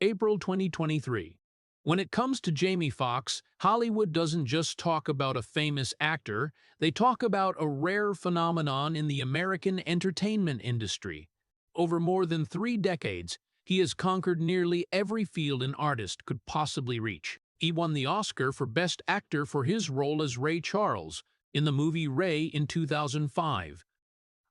April 2023. When it comes to Jamie Foxx, Hollywood doesn't just talk about a famous actor, they talk about a rare phenomenon in the American entertainment industry. Over more than 3 decades, he has conquered nearly every field an artist could possibly reach. He won the Oscar for Best Actor for his role as Ray Charles in the movie Ray in 2005,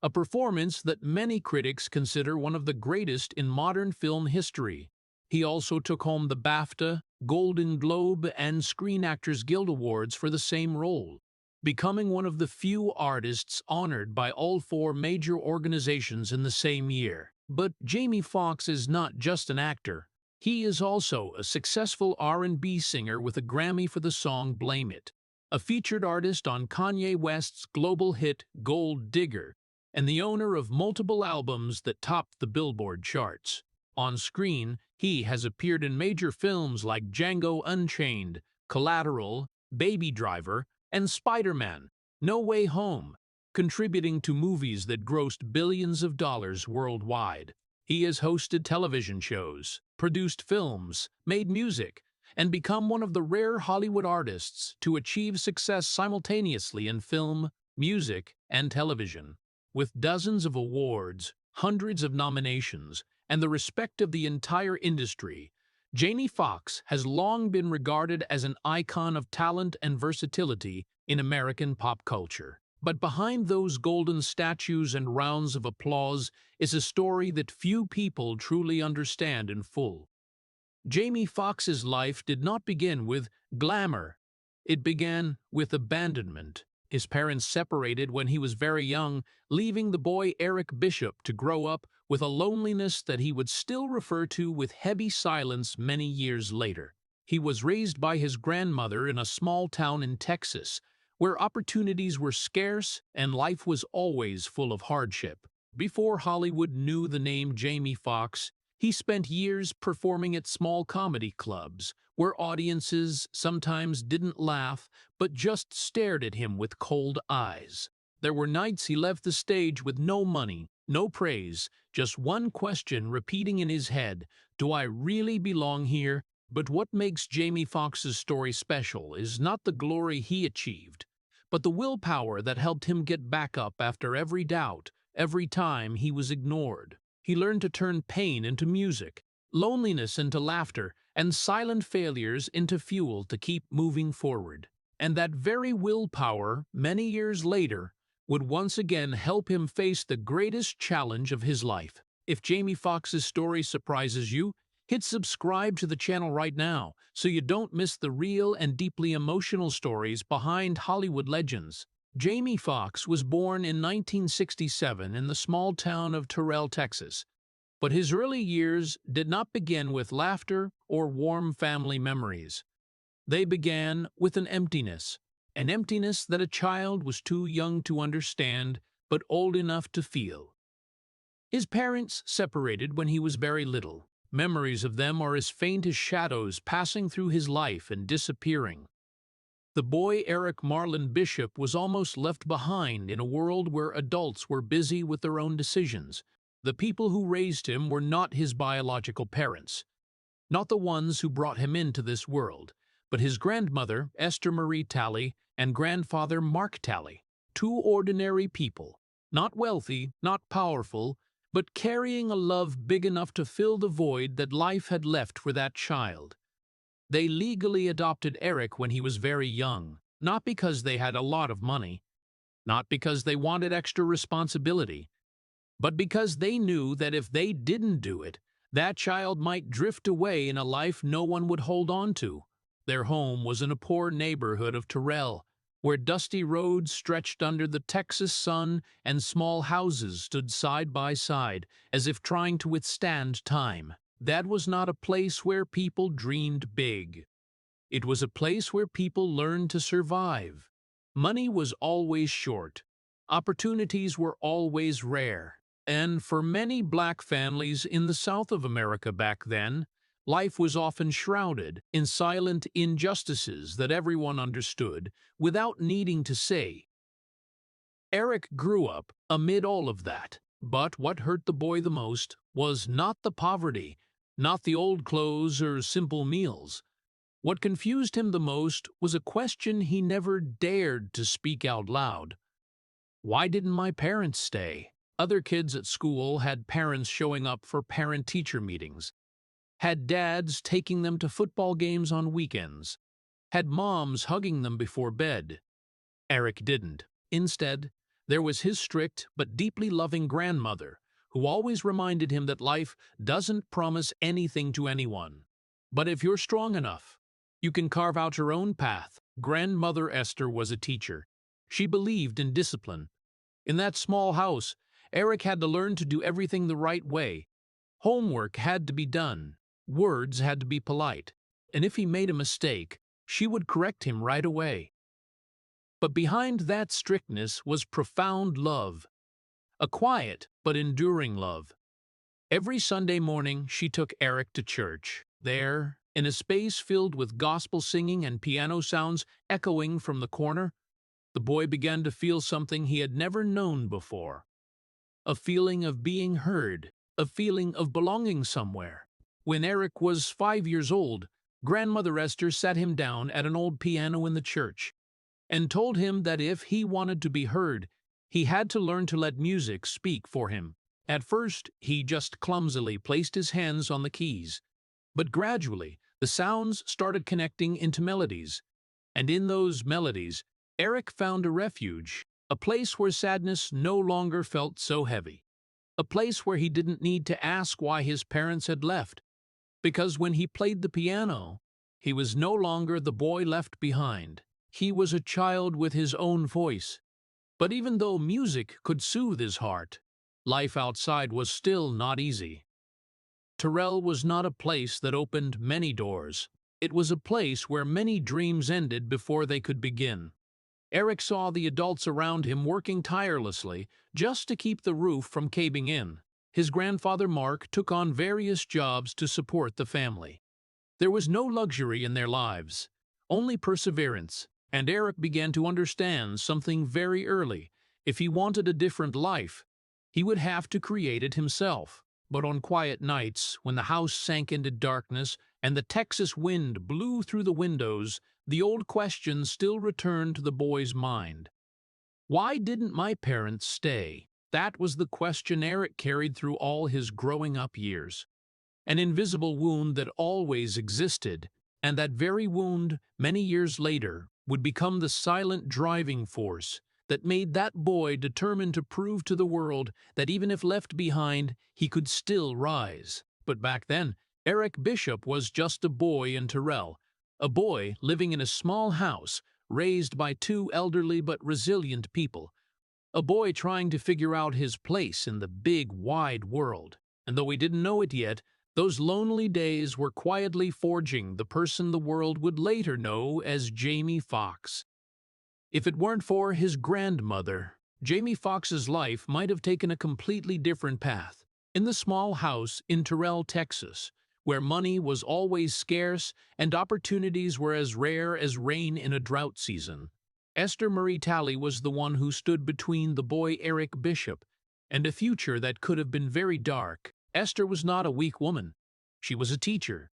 a performance that many critics consider one of the greatest in modern film history. He also took home the BAFTA, Golden Globe, and Screen Actors Guild Awards for the same role, becoming one of the few artists honored by all four major organizations in the same year. But Jamie Foxx is not just an actor. He is also a successful R&B singer with a Grammy for the song Blame It, a featured artist on Kanye West's global hit Gold Digger, and the owner of multiple albums that topped the Billboard charts. On screen, he has appeared in major films like Django Unchained, Collateral, Baby Driver, and Spider-Man: No Way Home, contributing to movies that grossed billions of dollars worldwide. He has hosted television shows, produced films, made music, and become one of the rare Hollywood artists to achieve success simultaneously in film, music, and television. With dozens of awards, hundreds of nominations, and the respect of the entire industry, Jamie Foxx has long been regarded as an icon of talent and versatility in American pop culture. But behind those golden statues and rounds of applause is a story that few people truly understand in full. Jamie Foxx's life did not begin with glamour. It began with abandonment. His parents separated when he was very young, leaving the boy Eric Bishop to grow up with a loneliness that he would still refer to with heavy silence many years later. He was raised by his grandmother in a small town in Texas, where opportunities were scarce and life was always full of hardship. Before Hollywood knew the name Jamie Foxx, he spent years performing at small comedy clubs, where audiences sometimes didn't laugh but just stared at him with cold eyes. There were nights he left the stage with no money, no praise, just one question repeating in his head: do I really belong here? But what makes Jamie Foxx's story special is not the glory he achieved, but the willpower that helped him get back up after every doubt, every time he was ignored. He learned to turn pain into music, loneliness into laughter, and silent failures into fuel to keep moving forward. And that very willpower, many years later, would once again help him face the greatest challenge of his life. If Jamie Foxx's story surprises you, hit subscribe to the channel right now so you don't miss the real and deeply emotional stories behind Hollywood legends. Jamie Foxx was born in 1967 in the small town of Terrell, Texas. But his early years did not begin with laughter or warm family memories. They began with an emptiness that a child was too young to understand but old enough to feel. His parents separated when he was very little. Memories of them are as faint as shadows passing through his life and disappearing. The boy Eric Marlon Bishop was almost left behind in a world where adults were busy with their own decisions. The people who raised him were not his biological parents, not the ones who brought him into this world, but his grandmother, Esther Marie Talley, and grandfather, Mark Talley. Two ordinary people, not wealthy, not powerful, but carrying a love big enough to fill the void that life had left for that child. They legally adopted Eric when he was very young, not because they had a lot of money, not because they wanted extra responsibility, but because they knew that if they didn't do it, that child might drift away in a life no one would hold on to. Their home was in a poor neighborhood of Terrell, where dusty roads stretched under the Texas sun and small houses stood side by side, as if trying to withstand time. That was not a place where people dreamed big. It was a place where people learned to survive. Money was always short. Opportunities were always rare. And for many black families in the South of America back then, life was often shrouded in silent injustices that everyone understood without needing to say. Eric grew up amid all of that. But what hurt the boy the most was not the poverty, not the old clothes or simple meals. What confused him the most was a question he never dared to speak out loud. Why didn't my parents stay? Other kids at school had parents showing up for parent-teacher meetings, had dads taking them to football games on weekends, had moms hugging them before bed. Eric didn't. Instead, there was his strict but deeply loving grandmother, who always reminded him that life doesn't promise anything to anyone. But if you're strong enough, you can carve out your own path. Grandmother Esther was a teacher. She believed in discipline. In that small house, Eric had to learn to do everything the right way. Homework had to be done. Words had to be polite. And if he made a mistake, she would correct him right away. But behind that strictness was profound love, a quiet but enduring love. Every Sunday morning, she took Eric to church. There, in a space filled with gospel singing and piano sounds echoing from the corner, the boy began to feel something he had never known before. A feeling of being heard, a feeling of belonging somewhere. When Eric was 5 years old, Grandmother Esther sat him down at an old piano in the church and told him that if he wanted to be heard, he had to learn to let music speak for him. At first, he just clumsily placed his hands on the keys, but gradually, the sounds started connecting into melodies. And in those melodies, Eric found a refuge, a place where sadness no longer felt so heavy, a place where he didn't need to ask why his parents had left, because when he played the piano, he was no longer the boy left behind. He was a child with his own voice. But even though music could soothe his heart, life outside was still not easy. Terrell was not a place that opened many doors. It was a place where many dreams ended before they could begin. Eric saw the adults around him working tirelessly just to keep the roof from caving in. His grandfather Mark took on various jobs to support the family. There was no luxury in their lives, only perseverance, and Eric began to understand something very early. If he wanted a different life, he would have to create it himself. But on quiet nights, when the house sank into darkness and the Texas wind blew through the windows, the old question still returned to the boy's mind. Why didn't my parents stay? That was the question Eric carried through all his growing up years. An invisible wound that always existed, and that very wound, many years later, would become the silent driving force that made that boy determined to prove to the world that even if left behind, he could still rise. But back then, Eric Bishop was just a boy in Terrell, a boy living in a small house, raised by two elderly but resilient people, a boy trying to figure out his place in the big, wide world. And though he didn't know it yet, those lonely days were quietly forging the person the world would later know as Jamie Foxx. If it weren't for his grandmother, Jamie Foxx's life might have taken a completely different path. In the small house in Terrell, Texas, where money was always scarce and opportunities were as rare as rain in a drought season, Esther Marie Talley was the one who stood between the boy Eric Bishop and a future that could have been very dark. Esther was not a weak woman. She was a teacher,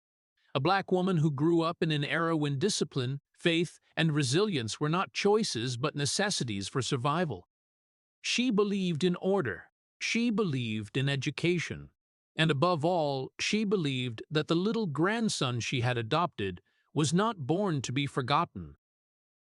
a black woman who grew up in an era when discipline, faith, and resilience were not choices but necessities for survival. She believed in order. She believed in education. And above all, she believed that the little grandson she had adopted was not born to be forgotten.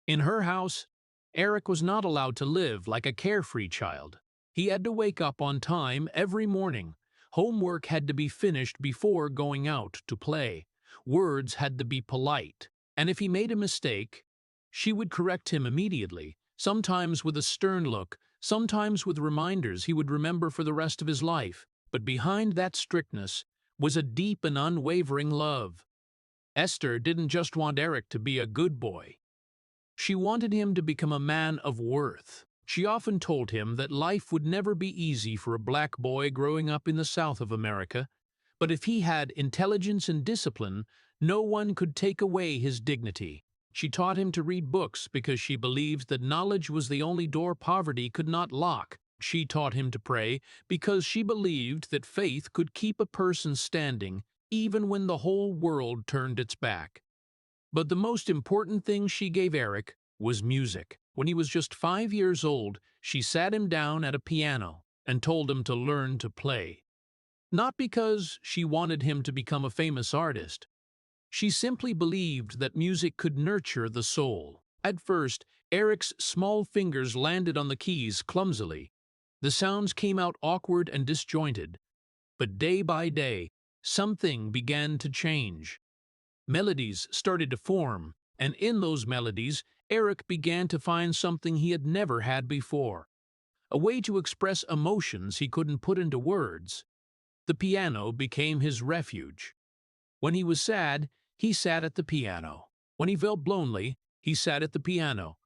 In her house, Eric was not allowed to live like a carefree child. He had to wake up on time every morning. Homework had to be finished before going out to play. Words had to be polite. And if he made a mistake, she would correct him immediately, sometimes with a stern look, sometimes with reminders he would remember for the rest of his life. But behind that strictness was a deep and unwavering love. Esther didn't just want Eric to be a good boy. She wanted him to become a man of worth. She often told him that life would never be easy for a black boy growing up in the South of America, but if he had intelligence and discipline, no one could take away his dignity. She taught him to read books because she believed that knowledge was the only door poverty could not lock. She taught him to pray because she believed that faith could keep a person standing even when the whole world turned its back. But the most important thing she gave Eric was music. When he was just 5 years old, she sat him down at a piano and told him to learn to play. Not because she wanted him to become a famous artist. She simply believed that music could nurture the soul. At first, Eric's small fingers landed on the keys clumsily. The sounds came out awkward and disjointed. But day by day, something began to change. Melodies started to form, and in those melodies, Eric began to find something he had never had before. A way to express emotions he couldn't put into words. The piano became his refuge. When he was sad, he sat at the piano. When he felt lonely, he sat at the piano.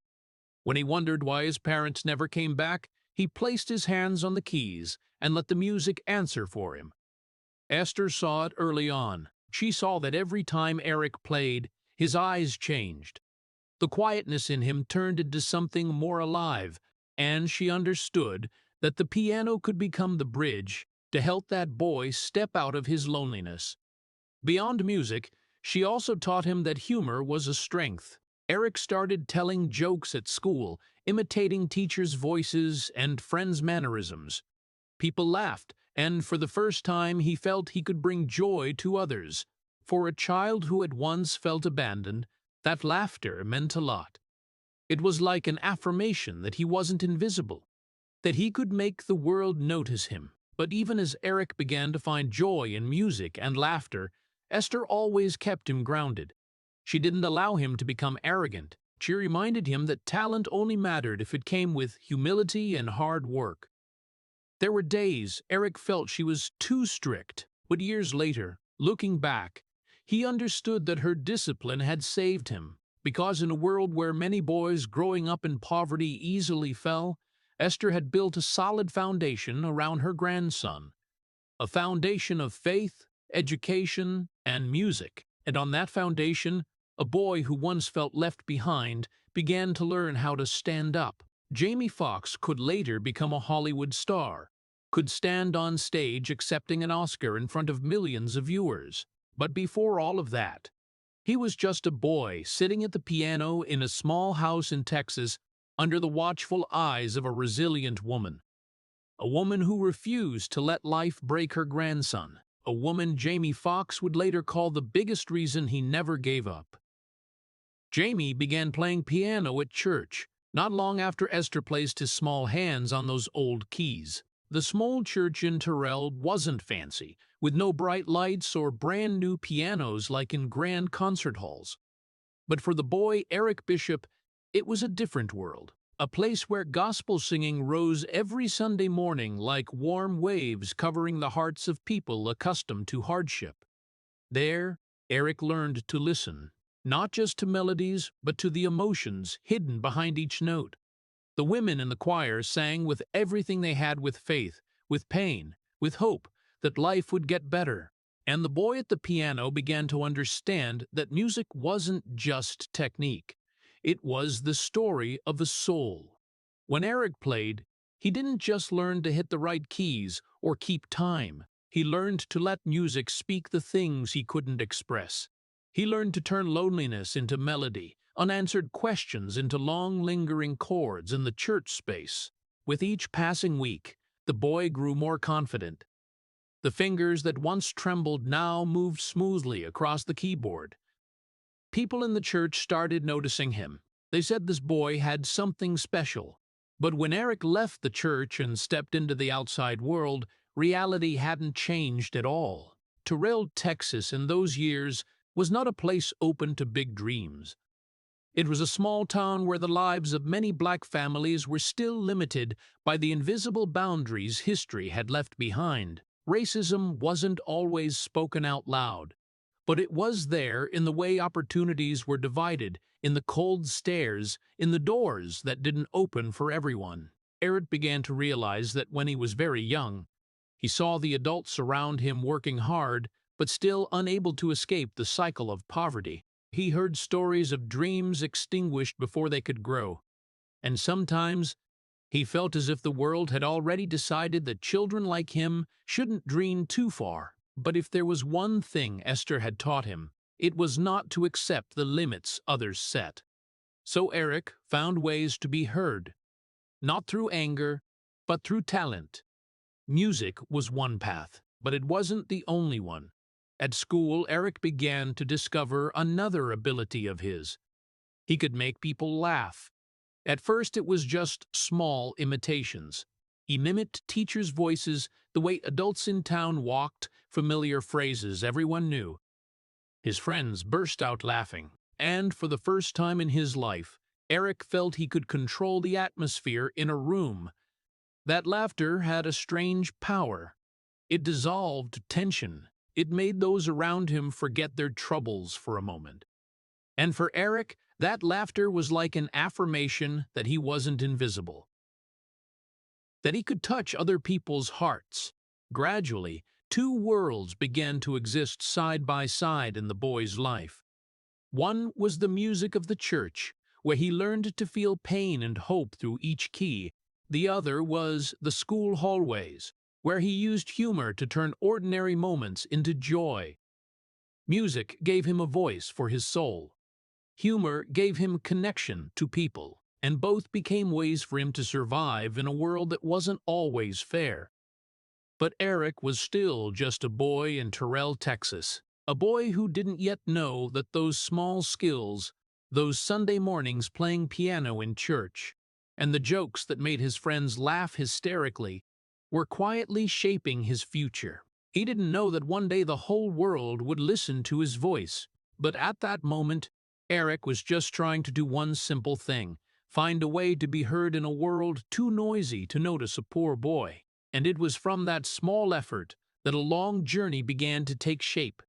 When he wondered why his parents never came back, he placed his hands on the keys and let the music answer for him. Esther saw it early on. She saw that every time Eric played, his eyes changed. The quietness in him turned into something more alive, and she understood that the piano could become the bridge to help that boy step out of his loneliness. Beyond music, she also taught him that humor was a strength. Eric started telling jokes at school, imitating teachers' voices and friends' mannerisms. People laughed, and for the first time he felt he could bring joy to others. For a child who had once felt abandoned, that laughter meant a lot. It was like an affirmation that he wasn't invisible, that he could make the world notice him. But even as Eric began to find joy in music and laughter, Esther always kept him grounded. She didn't allow him to become arrogant. She reminded him that talent only mattered if it came with humility and hard work. There were days Eric felt she was too strict, but years later, looking back, he understood that her discipline had saved him, because in a world where many boys growing up in poverty easily fell, Esther had built a solid foundation around her grandson, a foundation of faith, education, and music. And on that foundation, a boy who once felt left behind began to learn how to stand up. Jamie Foxx could later become a Hollywood star, could stand on stage accepting an Oscar in front of millions of viewers. But before all of that, he was just a boy sitting at the piano in a small house in Texas under the watchful eyes of a resilient woman. A woman who refused to let life break her grandson. A woman Jamie Foxx would later call the biggest reason he never gave up. Jamie began playing piano at church, not long after Esther placed his small hands on those old keys. The small church in Terrell wasn't fancy, with no bright lights or brand new pianos like in grand concert halls. But for the boy Eric Bishop, it was a different world, a place where gospel singing rose every Sunday morning like warm waves covering the hearts of people accustomed to hardship. There, Eric learned to listen, not just to melodies, but to the emotions hidden behind each note. The women in the choir sang with everything they had, with faith, with pain, with hope that life would get better. And the boy at the piano began to understand that music wasn't just technique. It was the story of a soul. When Eric played, he didn't just learn to hit the right keys or keep time. He learned to let music speak the things he couldn't express. He learned to turn loneliness into melody, unanswered questions into long, lingering chords in the church space. With each passing week, the boy grew more confident. The fingers that once trembled now moved smoothly across the keyboard. People in the church started noticing him. They said this boy had something special. But when Eric left the church and stepped into the outside world, reality hadn't changed at all. Terrell, Texas, in those years, was not a place open to big dreams. It was a small town where the lives of many black families were still limited by the invisible boundaries history had left behind. Racism wasn't always spoken out loud, but it was there in the way opportunities were divided, in the cold stares, in the doors that didn't open for everyone. Eric began to realize that when he was very young, he saw the adults around him working hard, but still unable to escape the cycle of poverty. He heard stories of dreams extinguished before they could grow, and sometimes he felt as if the world had already decided that children like him shouldn't dream too far. But if there was one thing Esther had taught him, it was not to accept the limits others set. So Eric found ways to be heard, not through anger, but through talent. Music was one path, but it wasn't the only one. At school, Eric began to discover another ability of his. He could make people laugh. At first, it was just small imitations. He mimicked teachers' voices, the way adults in town walked, familiar phrases everyone knew. His friends burst out laughing, and for the first time in his life, Eric felt he could control the atmosphere in a room. That laughter had a strange power. It dissolved tension. It made those around him forget their troubles for a moment. And for Eric, that laughter was like an affirmation that he wasn't invisible, that he could touch other people's hearts. Gradually, two worlds began to exist side by side in the boy's life. One was the music of the church, where he learned to feel pain and hope through each key. The other was the school hallways, where he used humor to turn ordinary moments into joy. Music gave him a voice for his soul. Humor gave him connection to people, and both became ways for him to survive in a world that wasn't always fair. But Eric was still just a boy in Terrell, Texas, a boy who didn't yet know that those small skills, those Sunday mornings playing piano in church, and the jokes that made his friends laugh hysterically, were quietly shaping his future. He didn't know that one day the whole world would listen to his voice, but at that moment, Eric was just trying to do one simple thing: find a way to be heard in a world too noisy to notice a poor boy. And it was from that small effort that a long journey began to take shape.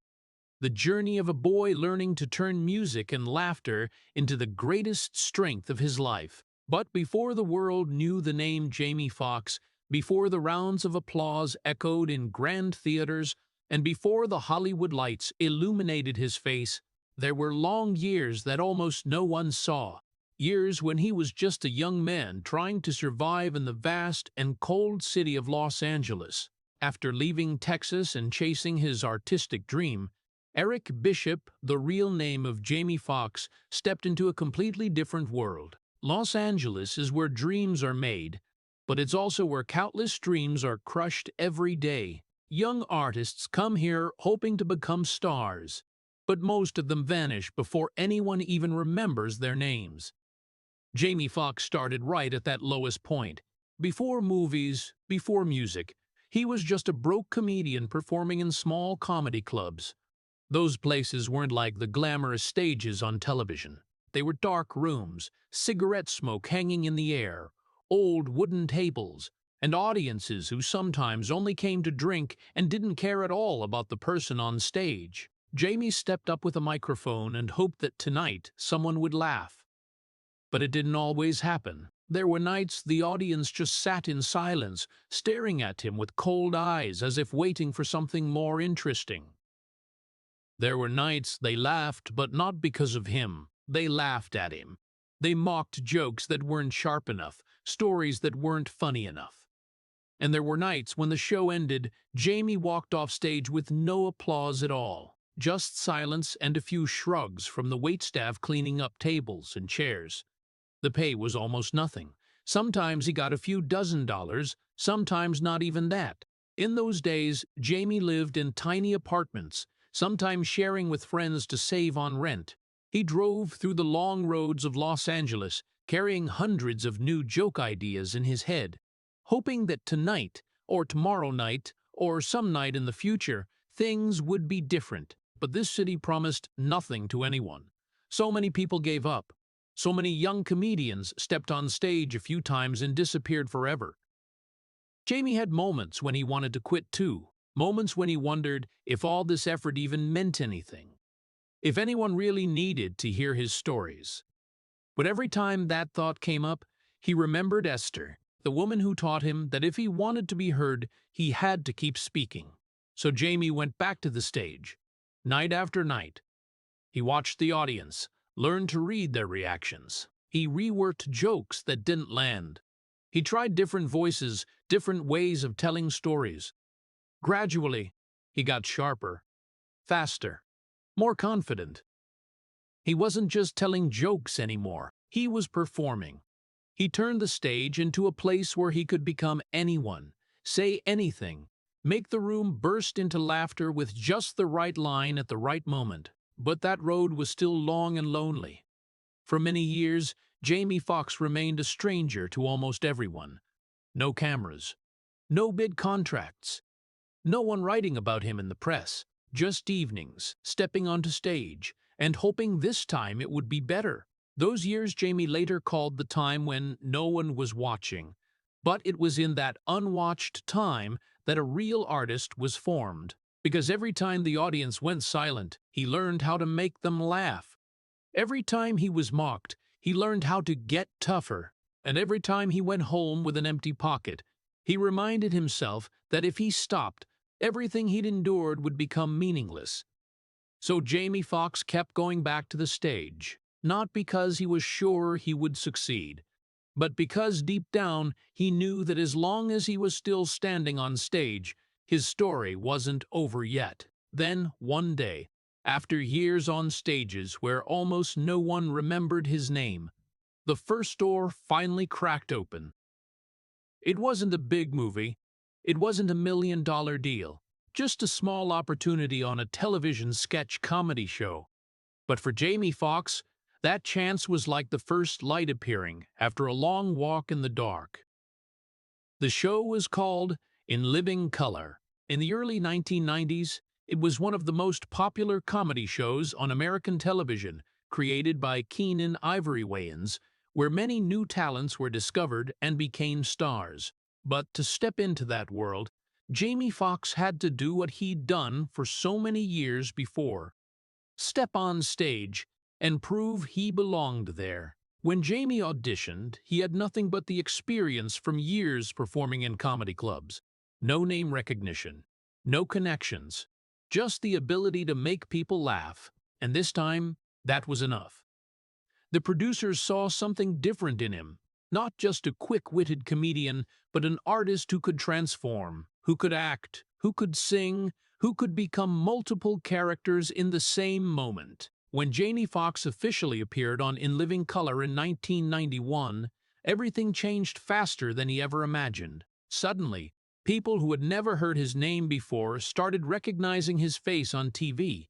The journey of a boy learning to turn music and laughter into the greatest strength of his life. But before the world knew the name Jamie Foxx, before the rounds of applause echoed in grand theaters, and before the Hollywood lights illuminated his face, there were long years that almost no one saw. Years when he was just a young man trying to survive in the vast and cold city of Los Angeles. After leaving Texas and chasing his artistic dream, Eric Bishop, the real name of Jamie Foxx, stepped into a completely different world. Los Angeles is where dreams are made, but it's also where countless dreams are crushed every day. Young artists come here hoping to become stars, but most of them vanish before anyone even remembers their names. Jamie Foxx started right at that lowest point. Before movies, before music, he was just a broke comedian performing in small comedy clubs. Those places weren't like the glamorous stages on television. They were dark rooms, cigarette smoke hanging in the air, old wooden tables, and audiences who sometimes only came to drink and didn't care at all about the person on stage. Jamie stepped up with a microphone and hoped that tonight someone would laugh. But it didn't always happen. There were nights the audience just sat in silence, staring at him with cold eyes as if waiting for something more interesting. There were nights they laughed, but not because of him. They laughed at him. They mocked jokes that weren't sharp enough, stories that weren't funny enough. And there were nights when the show ended, Jamie walked off stage with no applause at all, just silence and a few shrugs from the waitstaff cleaning up tables and chairs. The pay was almost nothing. Sometimes he got a few $dozen, sometimes not even that. In those days, Jamie lived in tiny apartments, sometimes sharing with friends to save on rent. He drove through the long roads of Los Angeles, carrying hundreds of new joke ideas in his head, hoping that tonight, or tomorrow night, or some night in the future, things would be different. But this city promised nothing to anyone. So many people gave up. So many young comedians stepped on stage a few times and disappeared forever. Jamie had moments when he wanted to quit too, moments when he wondered if all this effort even meant anything, if anyone really needed to hear his stories. But every time that thought came up, he remembered Esther, the woman who taught him that if he wanted to be heard, he had to keep speaking. So Jamie went back to the stage, night after night. He watched the audience, learned to read their reactions. He reworked jokes that didn't land. He tried different voices, different ways of telling stories. Gradually, He got sharper, faster, more confident. He wasn't just telling jokes anymore. He was performing. He turned the stage into a place where he could become anyone, say anything, make the room burst into laughter with just the right line at the right moment. But that road was still long and lonely. For many years, Jamie Foxx remained a stranger to almost everyone. No cameras, no bid contracts, no one writing about him in the press, just evenings, stepping onto stage, and hoping this time it would be better. Those years Jamie later called the time when no one was watching. But it was in that unwatched time that a real artist was formed. Because every time the audience went silent, he learned how to make them laugh. Every time he was mocked, he learned how to get tougher. And every time he went home with an empty pocket, he reminded himself that if he stopped, everything he'd endured would become meaningless. So Jamie Foxx kept going back to the stage, not because he was sure he would succeed, but because deep down he knew that as long as he was still standing on stage, his story wasn't over yet. Then, one day, after years on stages where almost no one remembered his name, the first door finally cracked open. It wasn't a big movie. It wasn't $1 million deal. Just a small opportunity on a television sketch comedy show. But for Jamie Foxx, that chance was like the first light appearing after a long walk in the dark. The show was called In Living Color. In the early 1990s, it was one of the most popular comedy shows on American television, created by Keenan Ivory Wayans, where many new talents were discovered and became stars. But to step into that world, Jamie Foxx had to do what he'd done for so many years before. Step on stage and prove he belonged there. When Jamie auditioned, he had nothing but the experience from years performing in comedy clubs. No name recognition, no connections, just the ability to make people laugh, and this time, that was enough. The producers saw something different in him, not just a quick-witted comedian, but an artist who could transform, who could act, who could sing, who could become multiple characters in the same moment. When Jamie Foxx officially appeared on In Living Color in 1991, everything changed faster than he ever imagined. Suddenly, people who had never heard his name before started recognizing his face on TV.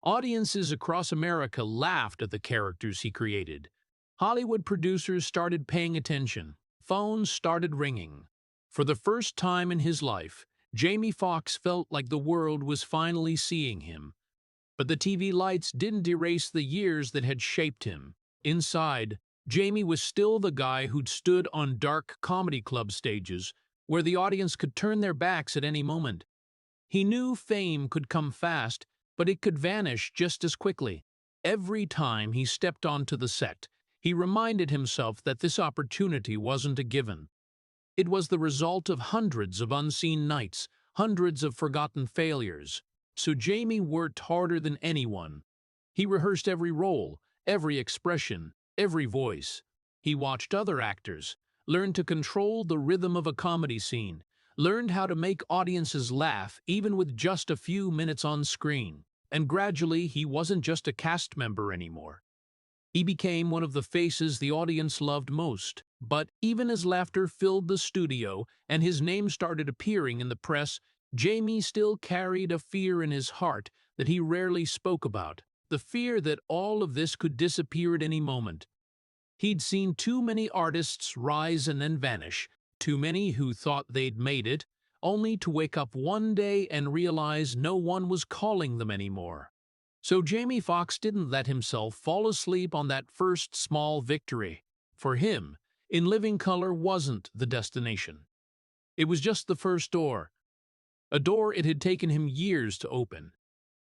Audiences across America laughed at the characters he created. Hollywood producers started paying attention. Phones started ringing. For the first time in his life, Jamie Foxx felt like the world was finally seeing him. But the TV lights didn't erase the years that had shaped him. Inside, Jamie was still the guy who'd stood on dark comedy club stages, where the audience could turn their backs at any moment. He knew fame could come fast, but it could vanish just as quickly. Every time he stepped onto the set, he reminded himself that this opportunity wasn't a given. It was the result of hundreds of unseen nights, hundreds of forgotten failures. So Jamie worked harder than anyone. He rehearsed every role, every expression, every voice. He watched other actors, learned to control the rhythm of a comedy scene, learned how to make audiences laugh even with just a few minutes on screen. And gradually, he wasn't just a cast member anymore. He became one of the faces the audience loved most. But even as laughter filled the studio and his name started appearing in the press, Jamie still carried a fear in his heart that he rarely spoke about, the fear that all of this could disappear at any moment. He'd seen too many artists rise and then vanish, too many who thought they'd made it, only to wake up one day and realize no one was calling them anymore. So Jamie Foxx didn't let himself fall asleep on that first small victory. For him, In Living Color wasn't the destination. It was just the first door, a door it had taken him years to open.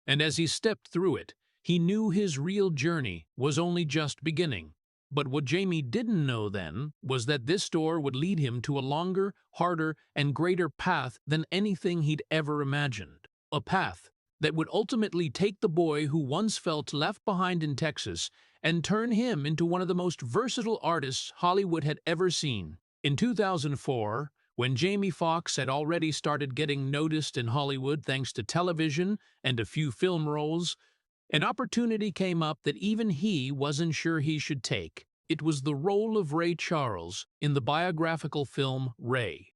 And as he stepped through it, he knew his real journey was only just beginning. But what Jamie didn't know then was that this door would lead him to a longer, harder, and greater path than anything he'd ever imagined. A path that would ultimately take the boy who once felt left behind in Texas and turn him into one of the most versatile artists Hollywood had ever seen. In 2004, When Jamie Foxx had already started getting noticed in Hollywood thanks to television and a few film roles, an opportunity came up that even he wasn't sure he should take. It was the role of Ray Charles in the biographical film Ray.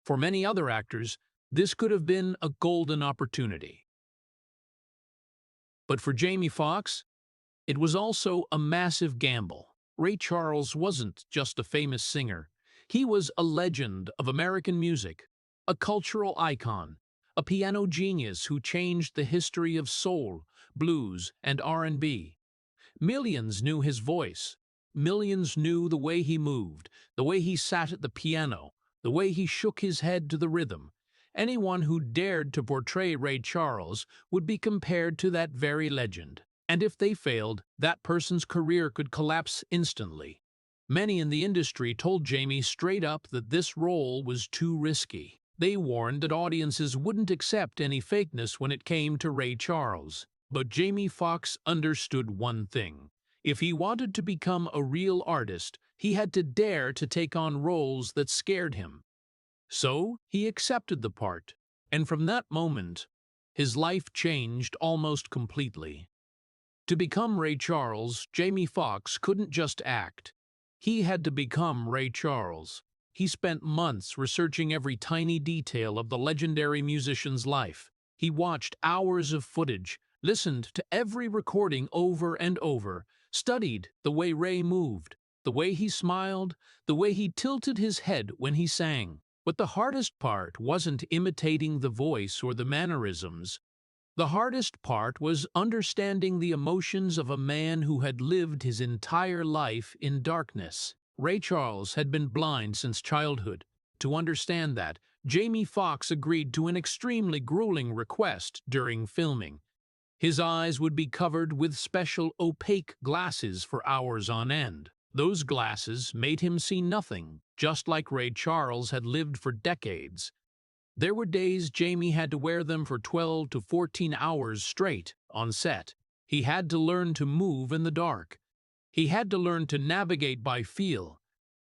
For many other actors, this could have been a golden opportunity. But for Jamie Foxx, it was also a massive gamble. Ray Charles wasn't just a famous singer. He was a legend of American music, a cultural icon, a piano genius who changed the history of soul, blues, and R&B. Millions knew his voice. Millions knew the way he moved, the way he sat at the piano, the way he shook his head to the rhythm. Anyone who dared to portray Ray Charles would be compared to that very legend. And if they failed, that person's career could collapse instantly. Many in the industry told Jamie straight up that this role was too risky. They warned that audiences wouldn't accept any fakeness when it came to Ray Charles. But Jamie Foxx understood one thing. If he wanted to become a real artist, he had to dare to take on roles that scared him. So he accepted the part, and from that moment, his life changed almost completely. To become Ray Charles, Jamie Foxx couldn't just act. He had to become Ray Charles. He spent months researching every tiny detail of the legendary musician's life. He watched hours of footage, listened to every recording over and over, studied the way Ray moved, the way he smiled, the way he tilted his head when he sang. But the hardest part wasn't imitating the voice or the mannerisms. The hardest part was understanding the emotions of a man who had lived his entire life in darkness. Ray Charles had been blind since childhood. To understand that, Jamie Foxx agreed to an extremely grueling request during filming. His eyes would be covered with special opaque glasses for hours on end. Those glasses made him see nothing, just like Ray Charles had lived for decades. There were days Jamie had to wear them for 12 to 14 hours straight on set. He had to learn to move in the dark. He had to learn to navigate by feel.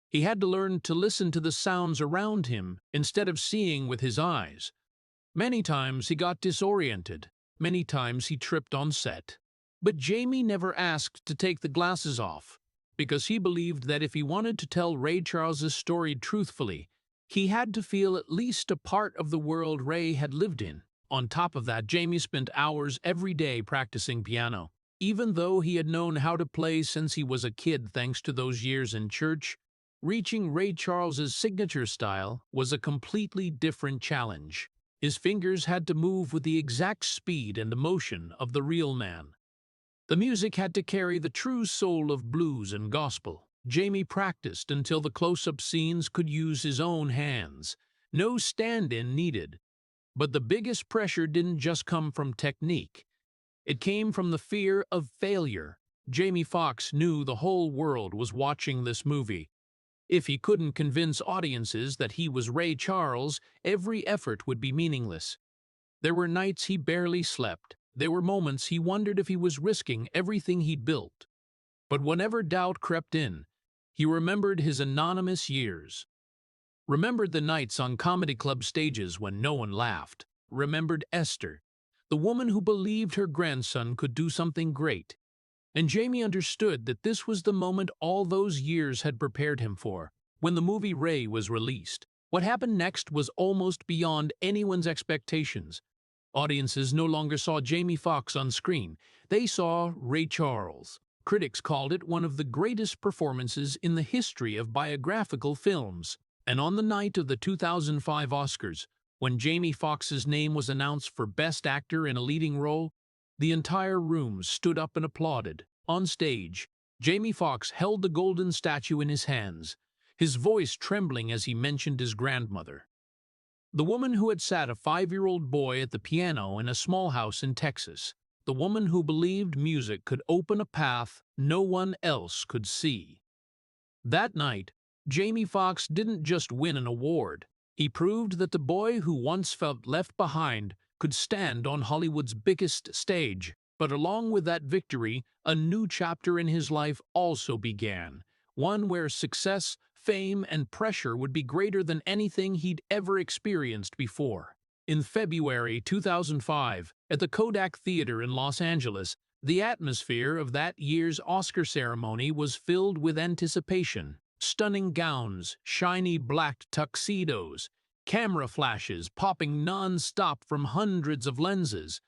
He had to learn to listen to the sounds around him instead of seeing with his eyes. Many times he got disoriented. Many times he tripped on set. But Jamie never asked to take the glasses off, because he believed that if he wanted to tell Ray Charles's story truthfully, he had to feel at least a part of the world Ray had lived in. On top of that, Jamie spent hours every day practicing piano. Even though he had known how to play since he was a kid thanks to those years in church, reaching Ray Charles's signature style was a completely different challenge. His fingers had to move with the exact speed and emotion of the real man. The music had to carry the true soul of blues and gospel. Jamie practiced until the close-up scenes could use his own hands. No stand-in needed. But the biggest pressure didn't just come from technique. It came from the fear of failure. Jamie Foxx knew the whole world was watching this movie. If he couldn't convince audiences that he was Ray Charles, every effort would be meaningless. There were nights he barely slept. There were moments he wondered if he was risking everything he'd built. But whenever doubt crept in, he remembered his anonymous years. Remembered the nights on comedy club stages when no one laughed. Remembered Esther, the woman who believed her grandson could do something great. And Jamie understood that this was the moment all those years had prepared him for. When the movie Ray was released, what happened next was almost beyond anyone's expectations. Audiences no longer saw Jamie Foxx on screen. They saw Ray Charles. Critics called it one of the greatest performances in the history of biographical films. And on the night of the 2005 Oscars, when Jamie Foxx's name was announced for Best Actor in a Leading Role, the entire room stood up and applauded. On stage, Jamie Foxx held the golden statue in his hands, his voice trembling as he mentioned his grandmother. The woman who had sat a 5-year-old boy at the piano in a small house in Texas. The woman who believed music could open a path no one else could see. That night, Jamie Foxx didn't just win an award. He proved that the boy who once felt left behind could stand on Hollywood's biggest stage. But along with that victory, a new chapter in his life also began, one where success fame, and pressure would be greater than anything he'd ever experienced before. In February 2005, at the Kodak Theater in Los Angeles, the atmosphere of that year's Oscar ceremony was filled with anticipation. Stunning gowns, shiny black tuxedos, camera flashes popping non-stop from hundreds of lenses.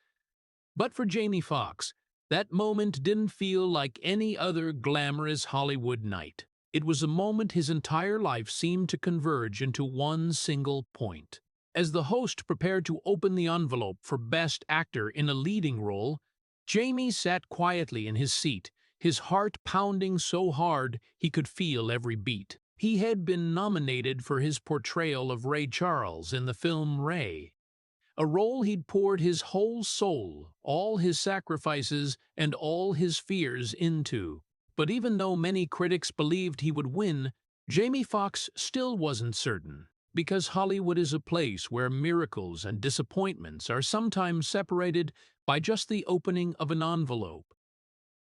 But for Jamie Foxx, that moment didn't feel like any other glamorous Hollywood night. It was a moment his entire life seemed to converge into one single point. As the host prepared to open the envelope for Best Actor in a Leading Role, Jamie sat quietly in his seat, his heart pounding so hard he could feel every beat. He had been nominated for his portrayal of Ray Charles in the film Ray, a role he'd poured his whole soul, all his sacrifices, and all his fears into. But even though many critics believed he would win, Jamie Foxx still wasn't certain. Because Hollywood is a place where miracles and disappointments are sometimes separated by just the opening of an envelope.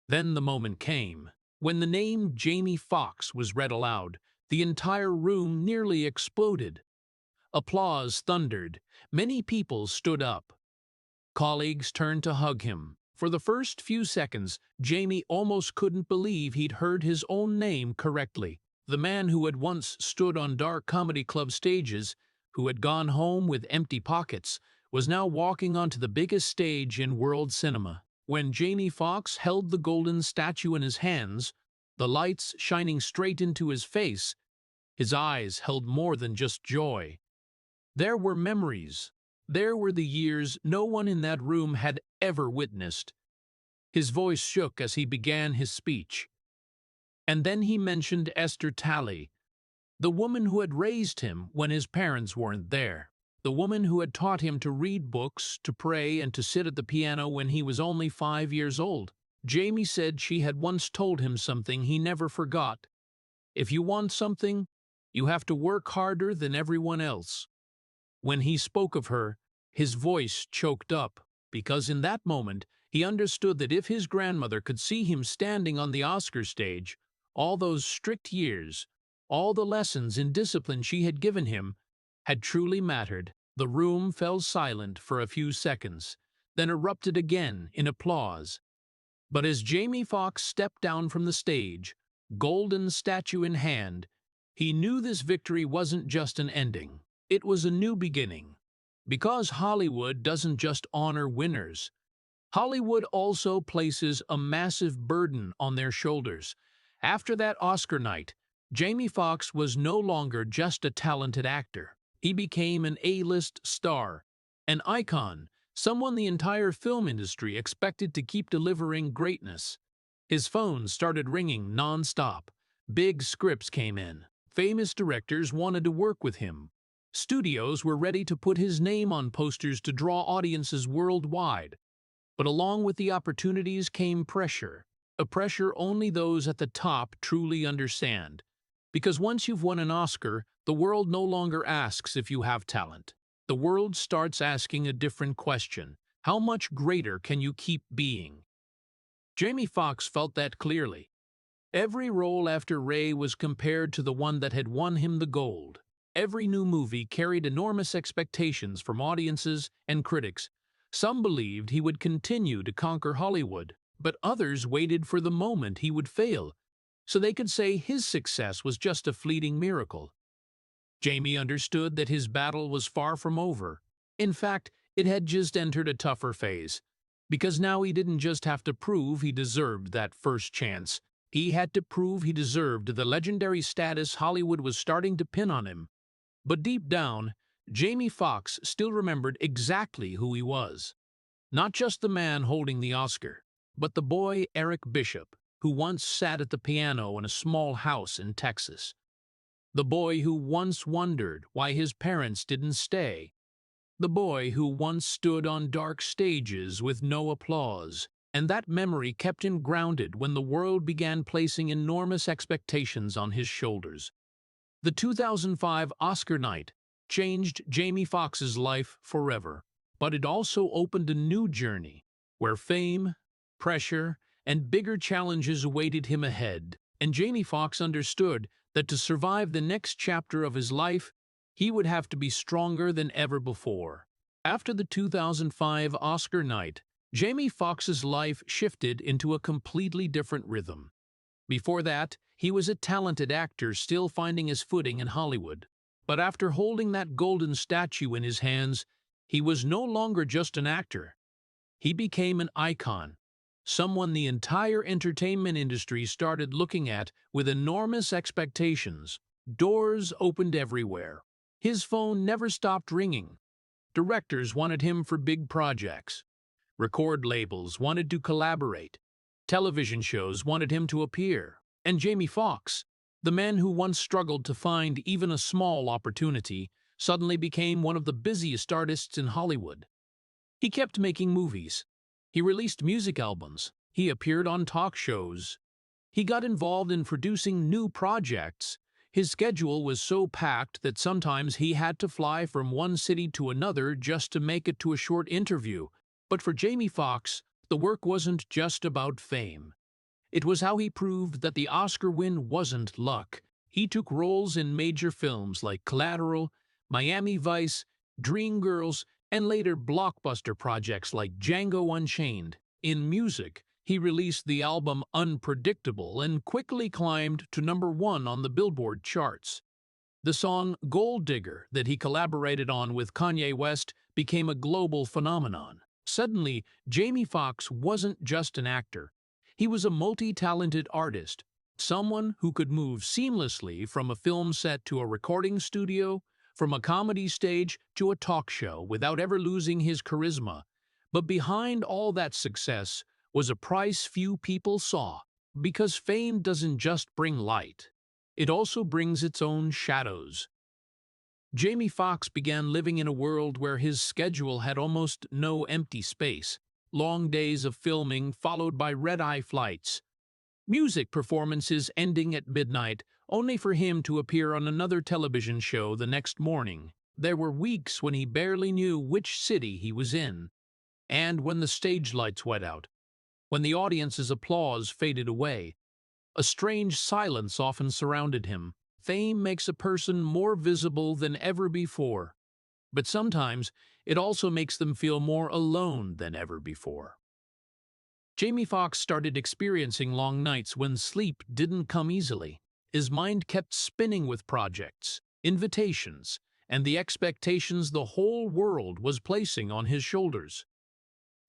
Then the moment came. When the name Jamie Foxx was read aloud, the entire room nearly exploded. Applause thundered. Many people stood up. Colleagues turned to hug him. For the first few seconds, Jamie almost couldn't believe he'd heard his own name correctly. The man who had once stood on dark comedy club stages, who had gone home with empty pockets, was now walking onto the biggest stage in world cinema. When Jamie Foxx held the golden statue in his hands, the lights shining straight into his face, his eyes held more than just joy. There were memories. There were the years no one in that room had ever witnessed. His voice shook as he began his speech. And then he mentioned Esther Talley, the woman who had raised him when his parents weren't there, the woman who had taught him to read books, to pray, and to sit at the piano when he was only 5 years old. Jamie said she had once told him something he never forgot. If you want something, you have to work harder than everyone else. When he spoke of her, his voice choked up, because in that moment he understood that if his grandmother could see him standing on the Oscar stage, all those strict years, all the lessons in discipline she had given him, had truly mattered. The room fell silent for a few seconds, then erupted again in applause. But as Jamie Foxx stepped down from the stage, golden statue in hand, he knew this victory wasn't just an ending. It was a new beginning. Because Hollywood doesn't just honor winners. Hollywood also places a massive burden on their shoulders. After that Oscar night, Jamie Foxx was no longer just a talented actor. He became an A-list star, an icon, someone the entire film industry expected to keep delivering greatness. His phone started ringing non-stop. Big scripts came in. Famous directors wanted to work with him. Studios were ready to put his name on posters to draw audiences worldwide. But along with the opportunities came pressure, a pressure only those at the top truly understand. Because once you've won an Oscar, the world no longer asks if you have talent. The world starts asking a different question. How much greater can you keep being? Jamie Foxx felt that clearly. Every role after Ray was compared to the one that had won him the gold. Every new movie carried enormous expectations from audiences and critics. Some believed he would continue to conquer Hollywood, but others waited for the moment he would fail, so they could say his success was just a fleeting miracle. Jamie understood that his battle was far from over. In fact, it had just entered a tougher phase. Because now he didn't just have to prove he deserved that first chance. He had to prove he deserved the legendary status Hollywood was starting to pin on him. But deep down, Jamie Foxx still remembered exactly who he was. Not just the man holding the Oscar, but the boy Eric Bishop, who once sat at the piano in a small house in Texas. The boy who once wondered why his parents didn't stay. The boy who once stood on dark stages with no applause. And that memory kept him grounded when the world began placing enormous expectations on his shoulders. The 2005 Oscar night changed Jamie Foxx's life forever, but it also opened a new journey, where fame, pressure, and bigger challenges awaited him ahead. And Jamie Foxx understood that to survive the next chapter of his life, he would have to be stronger than ever before. After the 2005 Oscar night, Jamie Foxx's life shifted into a completely different rhythm. Before that, he was a talented actor still finding his footing in Hollywood. But after holding that golden statue in his hands, he was no longer just an actor. He became an icon, someone the entire entertainment industry started looking at with enormous expectations. Doors opened everywhere. His phone never stopped ringing. Directors wanted him for big projects. Record labels wanted to collaborate. Television shows wanted him to appear. And Jamie Foxx, the man who once struggled to find even a small opportunity, suddenly became one of the busiest artists in Hollywood. He kept making movies. He released music albums. He appeared on talk shows. He got involved in producing new projects. His schedule was so packed that sometimes he had to fly from one city to another just to make it to a short interview. But for Jamie Foxx, the work wasn't just about fame. It was how he proved that the Oscar win wasn't luck. He took roles in major films like Collateral, Miami Vice, Dreamgirls, and later blockbuster projects like Django Unchained. In music, he released the album Unpredictable and quickly climbed to #1 on the Billboard charts. The song Gold Digger that he collaborated on with Kanye West became a global phenomenon. Suddenly, Jamie Foxx wasn't just an actor. He was a multi-talented artist, someone who could move seamlessly from a film set to a recording studio, from a comedy stage to a talk show without ever losing his charisma. But behind all that success was a price few people saw, because fame doesn't just bring light. It also brings its own shadows. Jamie Foxx began living in a world where his schedule had almost no empty space. Long days of filming followed by red-eye flights. Music performances ending at midnight, only for him to appear on another television show the next morning. There were weeks when he barely knew which city he was in. And when the stage lights went out, when the audience's applause faded away, a strange silence often surrounded him. Fame makes a person more visible than ever before, but sometimes it also makes them feel more alone than ever before. Jamie Foxx started experiencing long nights when sleep didn't come easily. His mind kept spinning with projects, invitations, and the expectations the whole world was placing on his shoulders.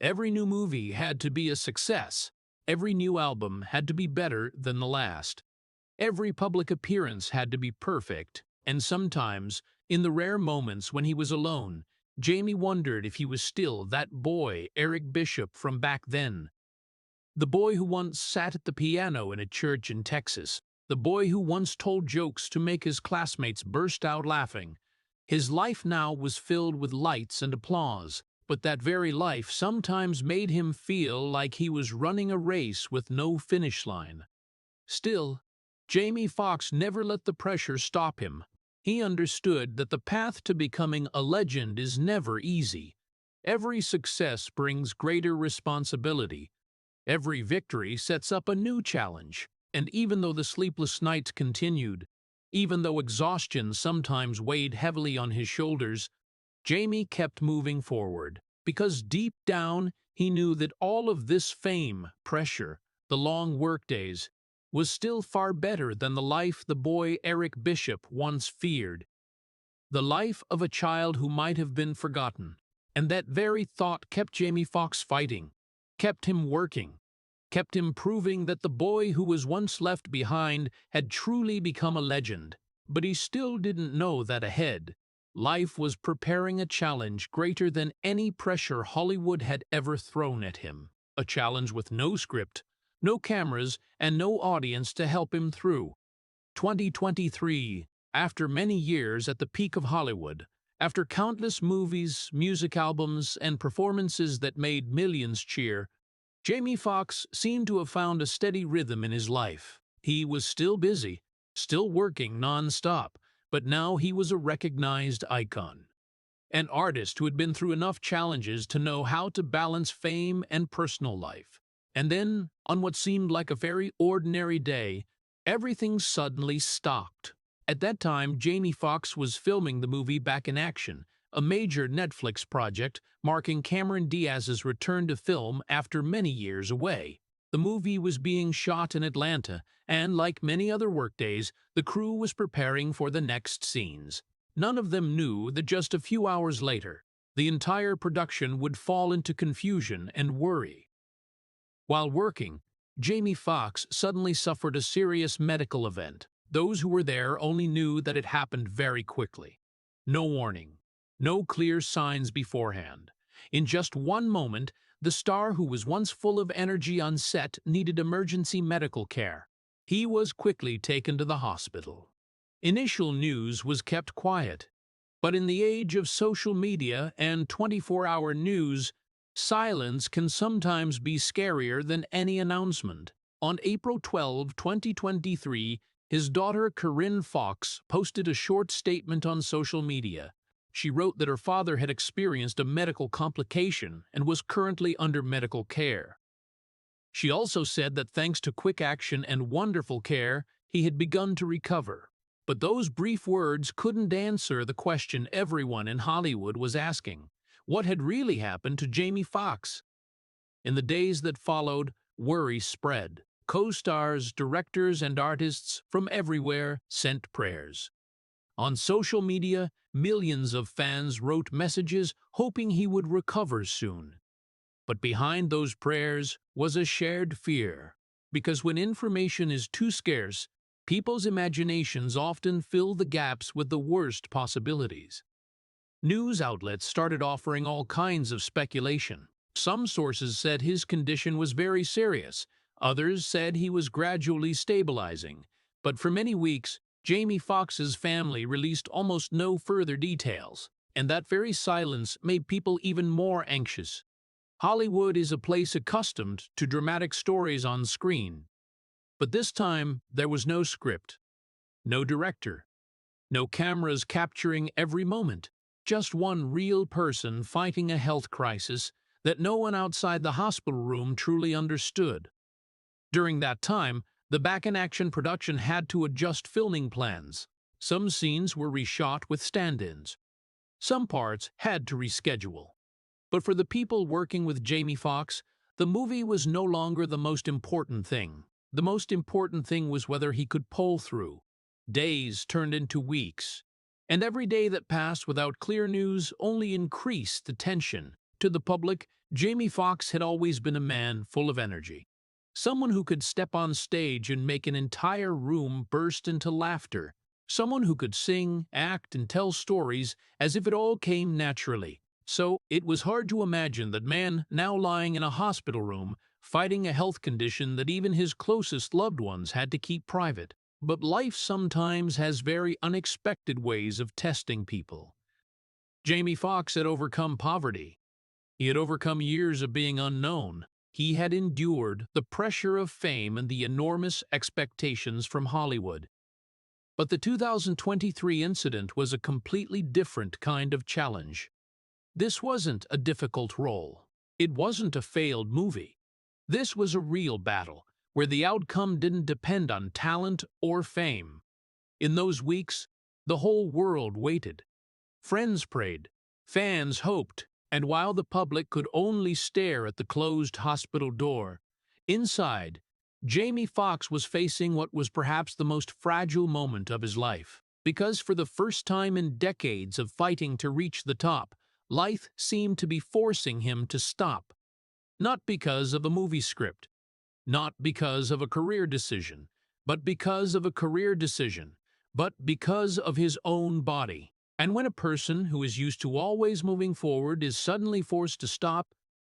Every new movie had to be a success. Every new album had to be better than the last. Every public appearance had to be perfect, and sometimes, in the rare moments when he was alone, Jamie wondered if he was still that boy Eric Bishop from back then. The boy who once sat at the piano in a church in Texas. The boy who once told jokes to make his classmates burst out laughing. His life now was filled with lights and applause, but that very life sometimes made him feel like he was running a race with no finish line. Still, Jamie Foxx never let the pressure stop him. He understood that the path to becoming a legend is never easy. Every success brings greater responsibility. Every victory sets up a new challenge. And even though the sleepless nights continued, even though exhaustion sometimes weighed heavily on his shoulders, Jamie kept moving forward, because deep down he knew that all of this fame, pressure, the long workdays, was still far better than the life the boy Eric Bishop once feared. The life of a child who might have been forgotten. And that very thought kept Jamie Foxx fighting, kept him working, kept him proving that the boy who was once left behind had truly become a legend. But he still didn't know that ahead, life was preparing a challenge greater than any pressure Hollywood had ever thrown at him. A challenge with no script, no cameras, and no audience to help him through. 2023, after many years at the peak of Hollywood, after countless movies, music albums, and performances that made millions cheer, Jamie Foxx seemed to have found a steady rhythm in his life. He was still busy, still working non-stop, but now he was a recognized icon. An artist who had been through enough challenges to know how to balance fame and personal life. And then, on what seemed like a very ordinary day, everything suddenly stopped. At that time, Jamie Foxx was filming the movie Back in Action, a major Netflix project marking Cameron Diaz's return to film after many years away. The movie was being shot in Atlanta, and like many other workdays, the crew was preparing for the next scenes. None of them knew that just a few hours later, the entire production would fall into confusion and worry. While working, Jamie Foxx suddenly suffered a serious medical event. Those who were there only knew that it happened very quickly. No warning, no clear signs beforehand. In just one moment, the star who was once full of energy on set needed emergency medical care. He was quickly taken to the hospital. Initial news was kept quiet, but in the age of social media and 24-hour news, silence can sometimes be scarier than any announcement. On April 12, 2023, his daughter Corinne Fox posted a short statement on social media. She wrote that her father had experienced a medical complication and was currently under medical care. She also said that thanks to quick action and wonderful care, he had begun to recover. But those brief words couldn't answer the question everyone in Hollywood was asking. What had really happened to Jamie Foxx? In the days that followed, worry spread. Co-stars, directors, and artists from everywhere sent prayers. On social media, millions of fans wrote messages hoping he would recover soon. But behind those prayers was a shared fear, because when information is too scarce, people's imaginations often fill the gaps with the worst possibilities. News outlets started offering all kinds of speculation. Some sources said his condition was very serious, others said he was gradually stabilizing. But for many weeks, Jamie Foxx's family released almost no further details, and that very silence made people even more anxious. Hollywood is a place accustomed to dramatic stories on screen. But this time, there was no script, no director, no cameras capturing every moment, just one real person fighting a health crisis that no one outside the hospital room truly understood. During that time, the Back in Action production had to adjust filming plans. Some scenes were reshot with stand-ins. Some parts had to reschedule. But for the people working with Jamie Foxx, the movie was no longer the most important thing. The most important thing was whether he could pull through. Days turned into weeks, and every day that passed without clear news only increased the tension. To the public, Jamie Foxx had always been a man full of energy. Someone who could step on stage and make an entire room burst into laughter. Someone who could sing, act, and tell stories as if it all came naturally. So, it was hard to imagine that man, now lying in a hospital room, fighting a health condition that even his closest loved ones had to keep private. But life sometimes has very unexpected ways of testing people. Jamie Foxx had overcome poverty. He had overcome years of being unknown. He had endured the pressure of fame and the enormous expectations from Hollywood. But the 2023 incident was a completely different kind of challenge. This wasn't a difficult role. It wasn't a failed movie. This was a real battle, where the outcome didn't depend on talent or fame. In those weeks, the whole world waited. Friends prayed, fans hoped, and while the public could only stare at the closed hospital door, inside, Jamie Foxx was facing what was perhaps the most fragile moment of his life. Because for the first time in decades of fighting to reach the top, life seemed to be forcing him to stop. Not because of a movie script, not because of a career decision, but because of a career decision, but because of his own body. And when a person who is used to always moving forward is suddenly forced to stop,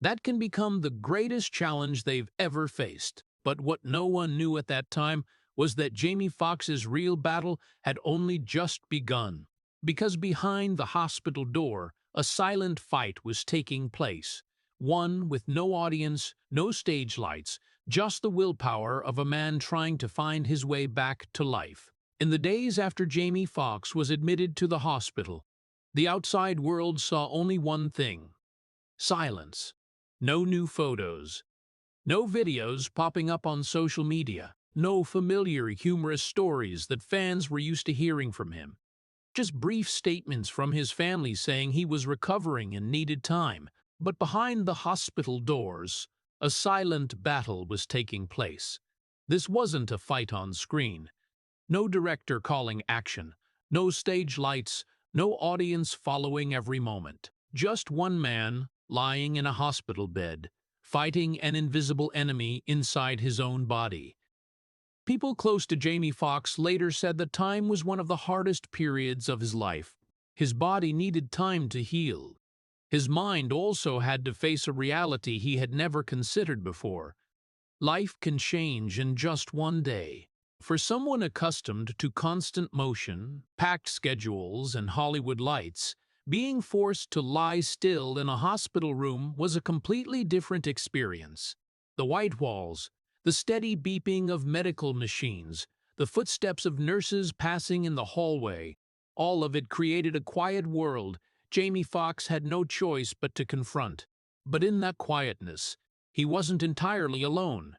that can become the greatest challenge they've ever faced. But what no one knew at that time was that Jamie Foxx's real battle had only just begun. Because behind the hospital door, a silent fight was taking place. One with no audience, no stage lights, just the willpower of a man trying to find his way back to life. In the days after Jamie Foxx was admitted to the hospital, the outside world saw only one thing: silence. No new photos, no videos popping up on social media, No familiar, humorous stories that fans were used to hearing from him. Just brief statements from his family saying he was recovering and needed time. But behind the hospital doors, a silent battle was taking place. This wasn't a fight on screen. No director calling action, no stage lights, no audience following every moment. Just one man, lying in a hospital bed, fighting an invisible enemy inside his own body. People close to Jamie Foxx later said the time was one of the hardest periods of his life. His body needed time to heal. His mind also had to face a reality he had never considered before. Life can change in just one day. For someone accustomed to constant motion, packed schedules, and Hollywood lights, being forced to lie still in a hospital room was a completely different experience. The white walls, the steady beeping of medical machines, the footsteps of nurses passing in the hallway, all of it created a quiet world Jamie Foxx had no choice but to confront. But in that quietness, he wasn't entirely alone.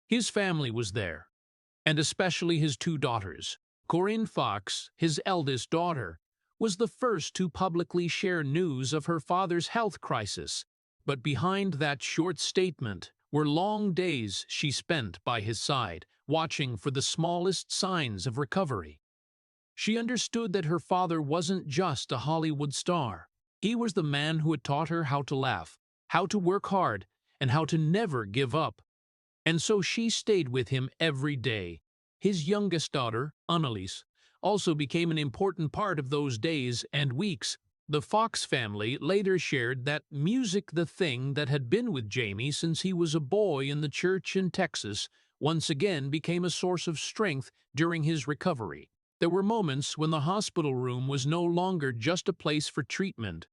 His family was there, and especially his two daughters. Corinne Foxx, his eldest daughter, was the first to publicly share news of her father's health crisis. But behind that short statement were long days she spent by his side, watching for the smallest signs of recovery. She understood that her father wasn't just a Hollywood star. He was the man who had taught her how to laugh, how to work hard, and how to never give up. And so she stayed with him every day. His youngest daughter, Annalise, also became an important part of those days and weeks. The Fox family later shared that music, the thing that had been with Jamie since he was a boy in the church in Texas, once again became a source of strength during his recovery. There were moments when the hospital room was no longer just a place for treatment.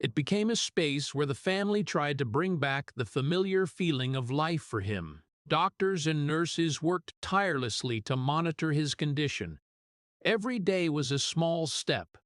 It became a space where the family tried to bring back the familiar feeling of life for him. Doctors and nurses worked tirelessly to monitor his condition. Every day was a small step,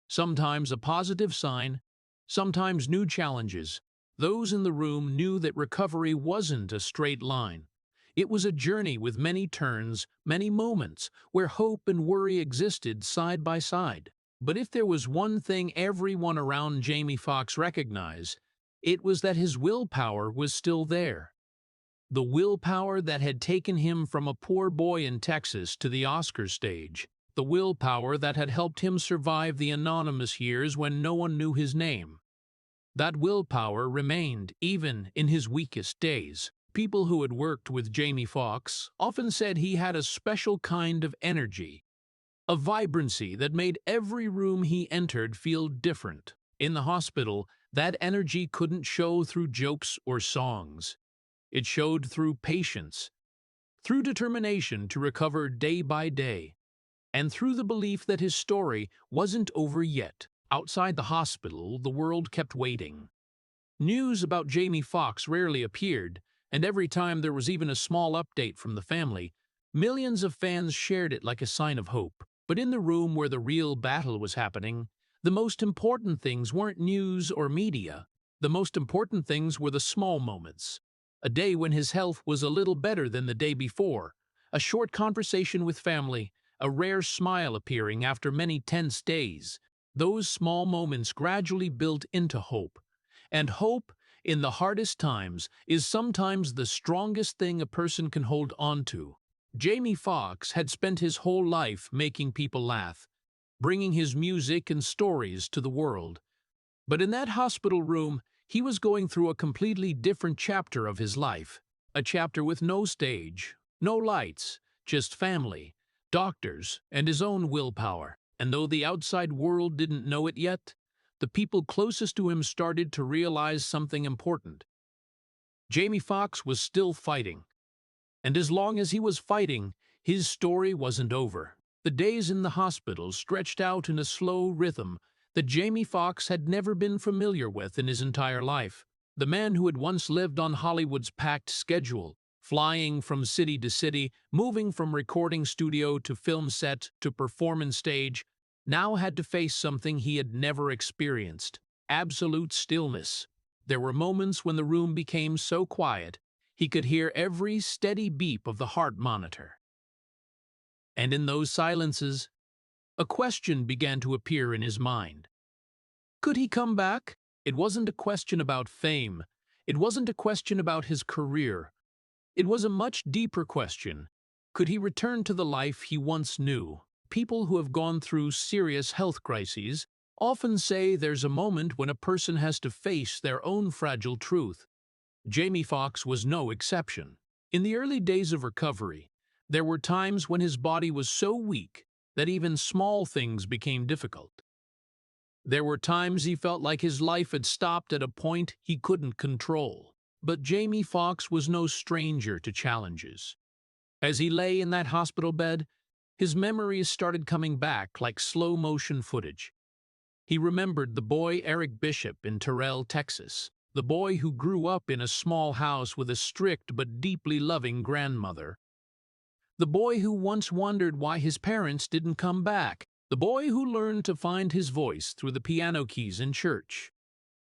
sometimes a positive sign, sometimes new challenges. Those in the room knew that recovery wasn't a straight line. It was a journey with many turns, many moments, where hope and worry existed side by side. But if there was one thing everyone around Jamie Foxx recognized, it was that his willpower was still there. The willpower that had taken him from a poor boy in Texas to the Oscar stage. The willpower that had helped him survive the anonymous years when no one knew his name. That willpower remained even in his weakest days. People who had worked with Jamie Foxx often said he had a special kind of energy, a vibrancy that made every room he entered feel different. In the hospital, that energy couldn't show through jokes or songs. It showed through patience, through determination to recover day by day, and through the belief that his story wasn't over yet. Outside the hospital, the world kept waiting. News about Jamie Foxx rarely appeared, and every time there was even a small update from the family, millions of fans shared it like a sign of hope. But in the room where the real battle was happening, the most important things weren't news or media. The most important things were the small moments. A day when his health was a little better than the day before, a short conversation with family, a rare smile appearing after many tense days. Those small moments gradually built into hope. And hope, in the hardest times, is sometimes the strongest thing a person can hold on to. Jamie Foxx had spent his whole life making people laugh, bringing his music and stories to the world. But in that hospital room, he was going through a completely different chapter of his life. A chapter with no stage, no lights, just family, doctors, and his own willpower. And though the outside world didn't know it yet, the people closest to him started to realize something important. Jamie Foxx was still fighting. And as long as he was fighting, his story wasn't over. The days in the hospital stretched out in a slow rhythm that Jamie Foxx had never been familiar with in his entire life. The man who had once lived on Hollywood's packed schedule, flying from city to city, moving from recording studio to film set to performance stage, now had to face something he had never experienced: absolute stillness. There were moments when the room became so quiet, He could hear every steady beep of the heart monitor. And in those silences, a question began to appear in his mind. Could he come back? It wasn't a question about fame. It wasn't a question about his career. It was a much deeper question. Could he return to the life he once knew? People who have gone through serious health crises often say there's a moment when a person has to face their own fragile truth. Jamie Foxx was no exception. In the early days of recovery, there were times when his body was so weak that even small things became difficult. There were times he felt like his life had stopped at a point he couldn't control. But Jamie Foxx was no stranger to challenges. As he lay in that hospital bed, his memories started coming back like slow-motion footage. He remembered the boy Eric Bishop in Terrell, Texas, the boy who grew up in a small house with a strict but deeply loving grandmother. The boy who once wondered why his parents didn't come back. The boy who learned to find his voice through the piano keys in church.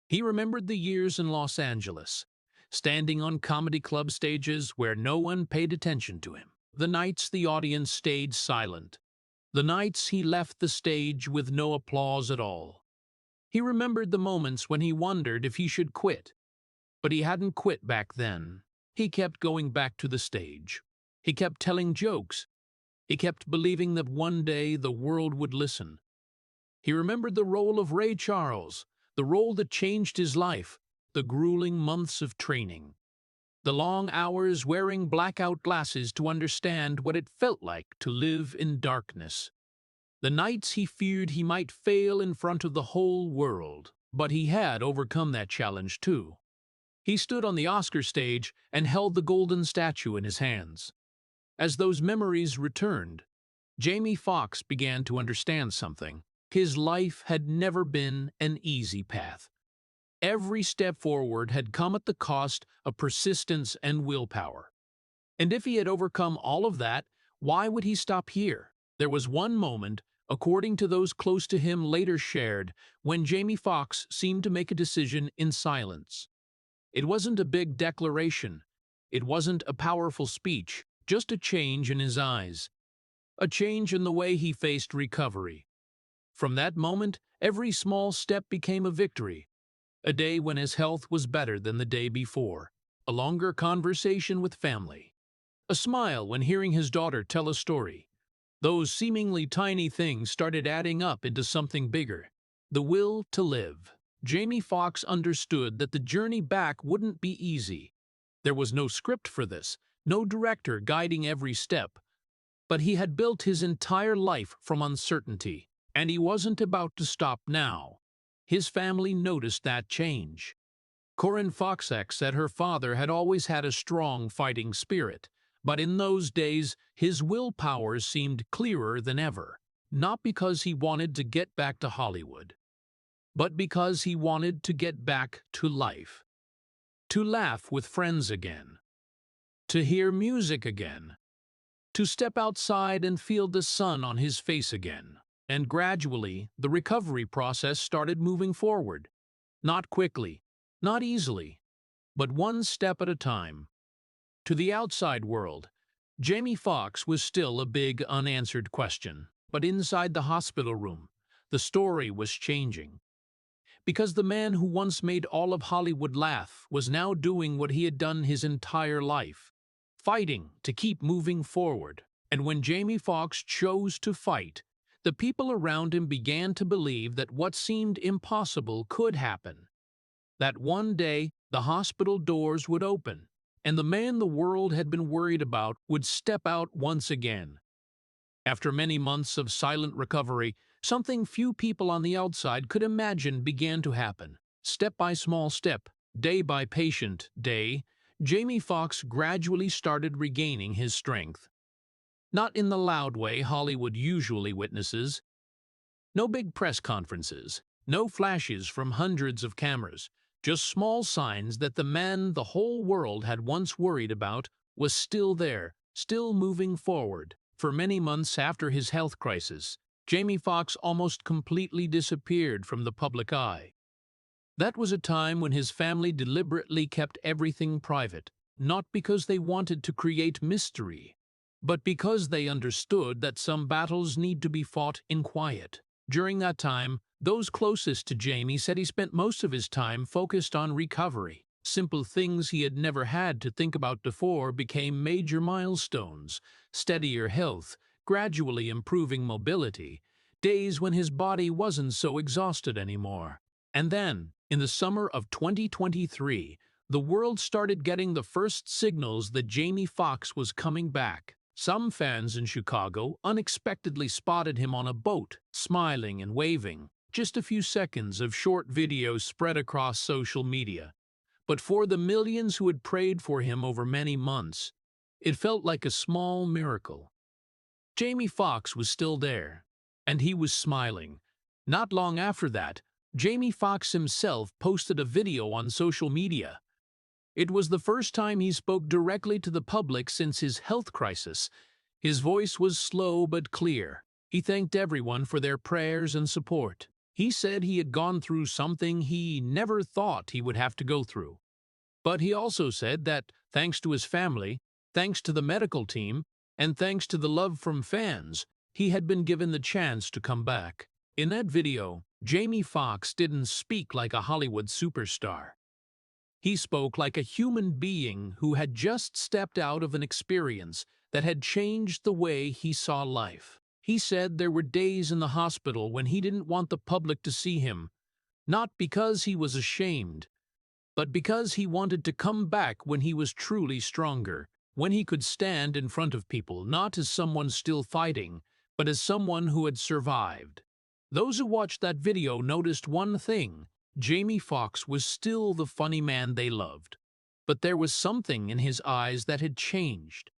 He remembered the years in Los Angeles, standing on comedy club stages where no one paid attention to him. The nights the audience stayed silent. The nights he left the stage with no applause at all. He remembered the moments when he wondered if he should quit. But he hadn't quit back then. He kept going back to the stage. He kept telling jokes. He kept believing that one day the world would listen. He remembered the role of Ray Charles, the role that changed his life, the grueling months of training, the long hours wearing blackout glasses to understand what it felt like to live in darkness, the nights he feared he might fail in front of the whole world. But he had overcome that challenge too. He stood on the Oscar stage and held the golden statue in his hands. As those memories returned, Jamie Foxx began to understand something. His life had never been an easy path. Every step forward had come at the cost of persistence and willpower. And if he had overcome all of that, why would he stop here? There was one moment, according to those close to him later shared, when Jamie Foxx seemed to make a decision in silence. It wasn't a big declaration. It wasn't a powerful speech. Just a change in his eyes, a change in the way he faced recovery. From that moment, every small step became a victory. A day when his health was better than the day before, a longer conversation with family, a smile when hearing his daughter tell a story. Those seemingly tiny things started adding up into something bigger, the will to live. Jamie Foxx understood that the journey back wouldn't be easy. There was no script for this. No director guiding every step, but he had built his entire life from uncertainty, and he wasn't about to stop now. His family noticed that change. Corinne Foxx said her father had always had a strong fighting spirit, but in those days his willpower seemed clearer than ever, not because he wanted to get back to Hollywood, but because he wanted to get back to life, to laugh with friends again, to hear music again, to step outside and feel the sun on his face again. And gradually, the recovery process started moving forward. Not quickly, not easily, but one step at a time. To the outside world, Jamie Foxx was still a big unanswered question. But inside the hospital room, the story was changing. Because the man who once made all of Hollywood laugh was now doing what he had done his entire life. Fighting to keep moving forward. And when Jamie Foxx chose to fight, the people around him began to believe that what seemed impossible could happen. That one day, the hospital doors would open, and the man the world had been worried about would step out once again. After many months of silent recovery, something few people on the outside could imagine began to happen. Step by small step, day by patient day, Jamie Foxx gradually started regaining his strength. Not in the loud way Hollywood usually witnesses. No big press conferences, no flashes from hundreds of cameras, just small signs that the man the whole world had once worried about was still there, still moving forward. For many months after his health crisis, Jamie Foxx almost completely disappeared from the public eye. That was a time when his family deliberately kept everything private. not because they wanted to create mystery, but because they understood that some battles need to be fought in quiet. During that time, those closest to Jamie said he spent most of his time focused on recovery. Simple things he had never had to think about before became major milestones: steadier health, gradually improving mobility, days when his body wasn't so exhausted anymore. And then, in the summer of 2023, the world started getting the first signals that Jamie Foxx was coming back. Some fans in Chicago unexpectedly spotted him on a boat, smiling and waving. Just a few seconds of short videos spread across social media. But for the millions who had prayed for him over many months, it felt like a small miracle. Jamie Foxx was still there, and he was smiling. Not long after that, Jamie Foxx himself posted a video on social media. It was the first time he spoke directly to the public since his health crisis. His voice was slow but clear. He thanked everyone for their prayers and support. He said he had gone through something he never thought he would have to go through. But he also said that, thanks to his family, thanks to the medical team, and thanks to the love from fans, he had been given the chance to come back. In that video, Jamie Foxx didn't speak like a Hollywood superstar. He spoke like a human being who had just stepped out of an experience that had changed the way he saw life. He said there were days in the hospital when he didn't want the public to see him, not because he was ashamed, but because he wanted to come back when he was truly stronger, when he could stand in front of people not as someone still fighting, but as someone who had survived. Those who watched that video noticed one thing: Jamie Foxx was still the funny man they loved. But there was something in his eyes that had changed.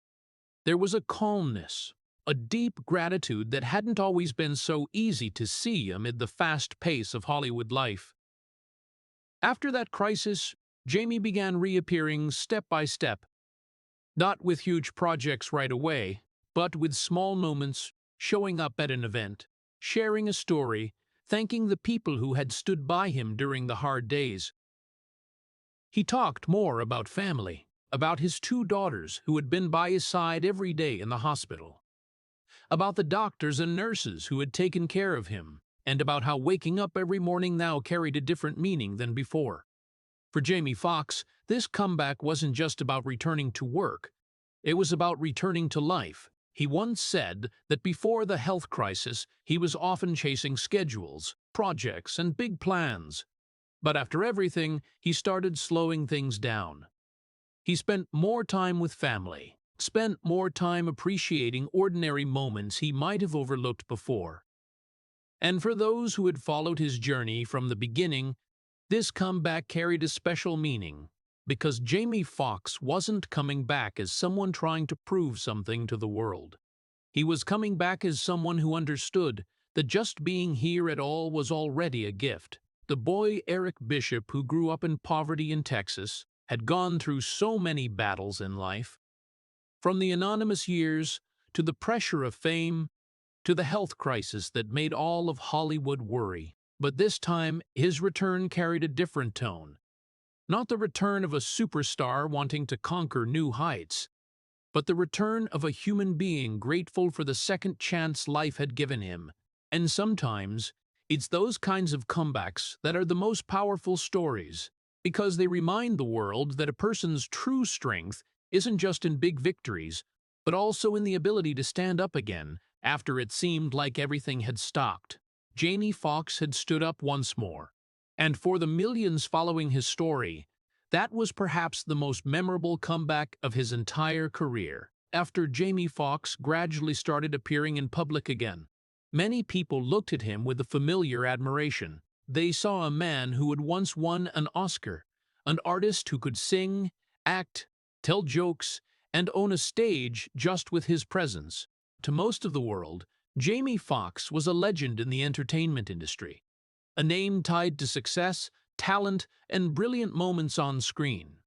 There was a calmness, a deep gratitude that hadn't always been so easy to see amid the fast pace of Hollywood life. After that crisis, Jamie began reappearing step by step, not with huge projects right away, but with small moments, showing up at an event, sharing a story, thanking the people who had stood by him during the hard days. He talked more about family, about his two daughters who had been by his side every day in the hospital, about the doctors and nurses who had taken care of him, and about how waking up every morning now carried a different meaning than before. For Jamie Foxx, this comeback wasn't just about returning to work. It was about returning to life. He once said that before the health crisis, he was often chasing schedules, projects, and big plans. But after everything, he started slowing things down. He spent more time with family, spent more time appreciating ordinary moments he might have overlooked before. And for those who had followed his journey from the beginning, this comeback carried a special meaning, because Jamie Foxx wasn't coming back as someone trying to prove something to the world. He was coming back as someone who understood that just being here at all was already a gift. The boy Eric Bishop, who grew up in poverty in Texas, had gone through so many battles in life, from the anonymous years to the pressure of fame, to the health crisis that made all of Hollywood worry. But this time, his return carried a different tone. Not the return of a superstar wanting to conquer new heights, but the return of a human being grateful for the second chance life had given him. And sometimes, it's those kinds of comebacks that are the most powerful stories, because they remind the world that a person's true strength isn't just in big victories, but also in the ability to stand up again after it seemed like everything had stopped. Jamie Foxx had stood up once more, and for the millions following his story, that was perhaps the most memorable comeback of his entire career. After Jamie Foxx gradually started appearing in public again, many people looked at him with a familiar admiration. They saw a man who had once won an Oscar, an artist who could sing, act, tell jokes, and own a stage just with his presence. To most of the world, Jamie Foxx was a legend in the entertainment industry, a name tied to success, talent, and brilliant moments on screen.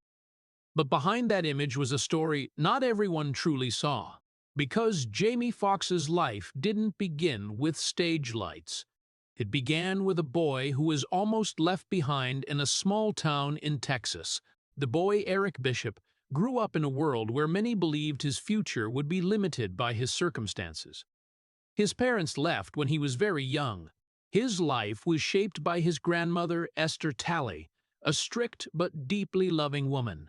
But behind that image was a story not everyone truly saw, because Jamie Foxx's life didn't begin with stage lights. It began with a boy who was almost left behind in a small town in Texas. The boy Eric Bishop grew up in a world where many believed his future would be limited by his circumstances. His parents left when he was very young. His life was shaped by his grandmother, Esther Talley, a strict but deeply loving woman.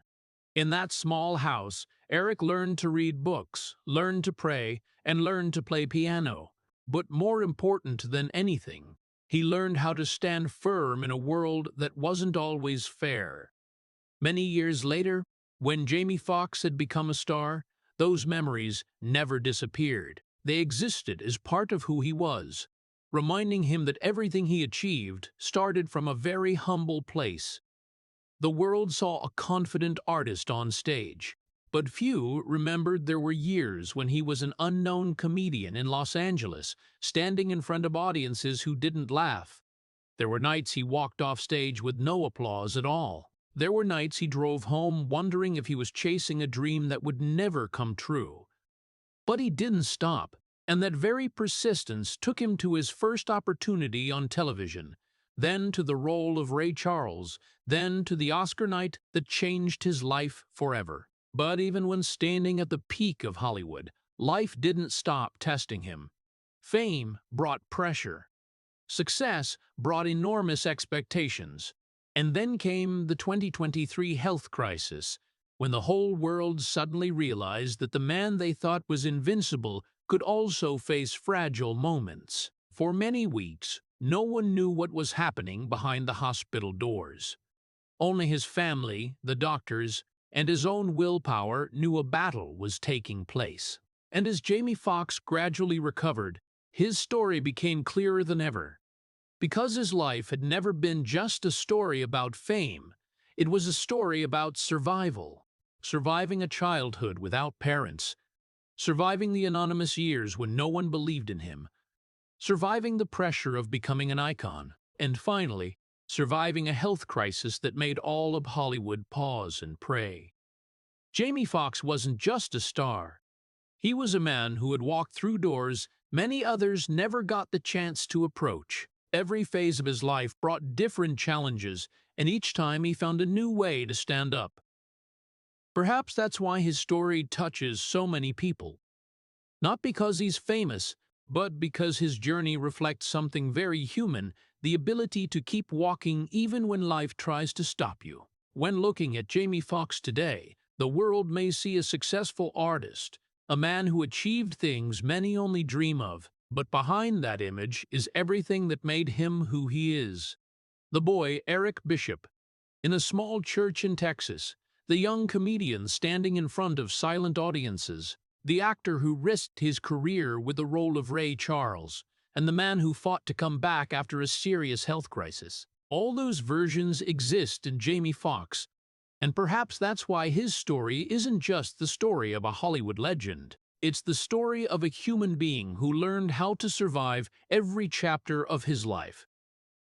In that small house, Eric learned to read books, learned to pray, and learned to play piano. But more important than anything, he learned how to stand firm in a world that wasn't always fair. Many years later, when Jamie Foxx had become a star, those memories never disappeared. They existed as part of who he was, reminding him that everything he achieved started from a very humble place. The world saw a confident artist on stage, but few remembered there were years when he was an unknown comedian in Los Angeles, standing in front of audiences who didn't laugh. There were nights he walked off stage with no applause at all. There were nights he drove home wondering if he was chasing a dream that would never come true. But he didn't stop, and that very persistence took him to his first opportunity on television, then to the role of Ray Charles, then to the Oscar night that changed his life forever. But even when standing at the peak of Hollywood, life didn't stop testing him. Fame brought pressure. Success brought enormous expectations. And then came the 2023 health crisis, when the whole world suddenly realized that the man they thought was invincible could also face fragile moments. For many weeks, no one knew what was happening behind the hospital doors. Only his family, the doctors, and his own willpower knew a battle was taking place. And as Jamie Foxx gradually recovered, his story became clearer than ever. Because his life had never been just a story about fame, it was a story about survival. Surviving a childhood without parents, surviving the anonymous years when no one believed in him, surviving the pressure of becoming an icon, and finally, surviving a health crisis that made all of Hollywood pause and pray. Jamie Foxx wasn't just a star. He was a man who had walked through doors many others never got the chance to approach. Every phase of his life brought different challenges, and each time he found a new way to stand up. Perhaps that's why his story touches so many people. Not because he's famous, but because his journey reflects something very human, the ability to keep walking even when life tries to stop you. When looking at Jamie Foxx today, the world may see a successful artist, a man who achieved things many only dream of, but behind that image is everything that made him who he is. The boy, Eric Bishop, in a small church in Texas, the young comedian standing in front of silent audiences, the actor who risked his career with the role of Ray Charles, and the man who fought to come back after a serious health crisis. All those versions exist in Jamie Foxx, and perhaps that's why his story isn't just the story of a Hollywood legend. It's the story of a human being who learned how to survive every chapter of his life.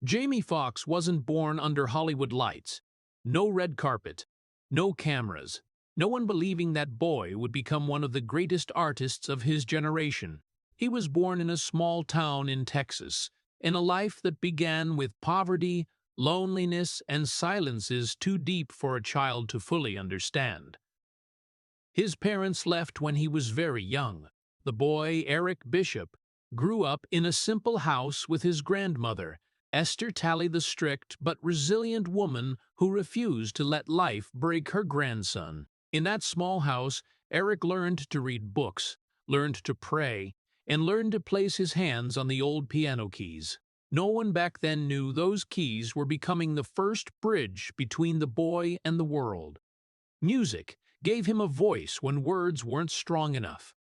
Jamie Foxx wasn't born under Hollywood lights. No red carpet, no cameras, no one believing that boy would become one of the greatest artists of his generation. He was born in a small town in Texas, in a life that began with poverty, loneliness, and silences too deep for a child to fully understand. His parents left when he was very young. The boy, Eric Bishop, grew up in a simple house with his grandmother, Esther Talley, the strict but resilient woman who refused to let life break her grandson. In that small house, Eric learned to read books, learned to pray, and learned to place his hands on the old piano keys. No one back then knew those keys were becoming the first bridge between the boy and the world. Music gave him a voice when words weren't strong enough.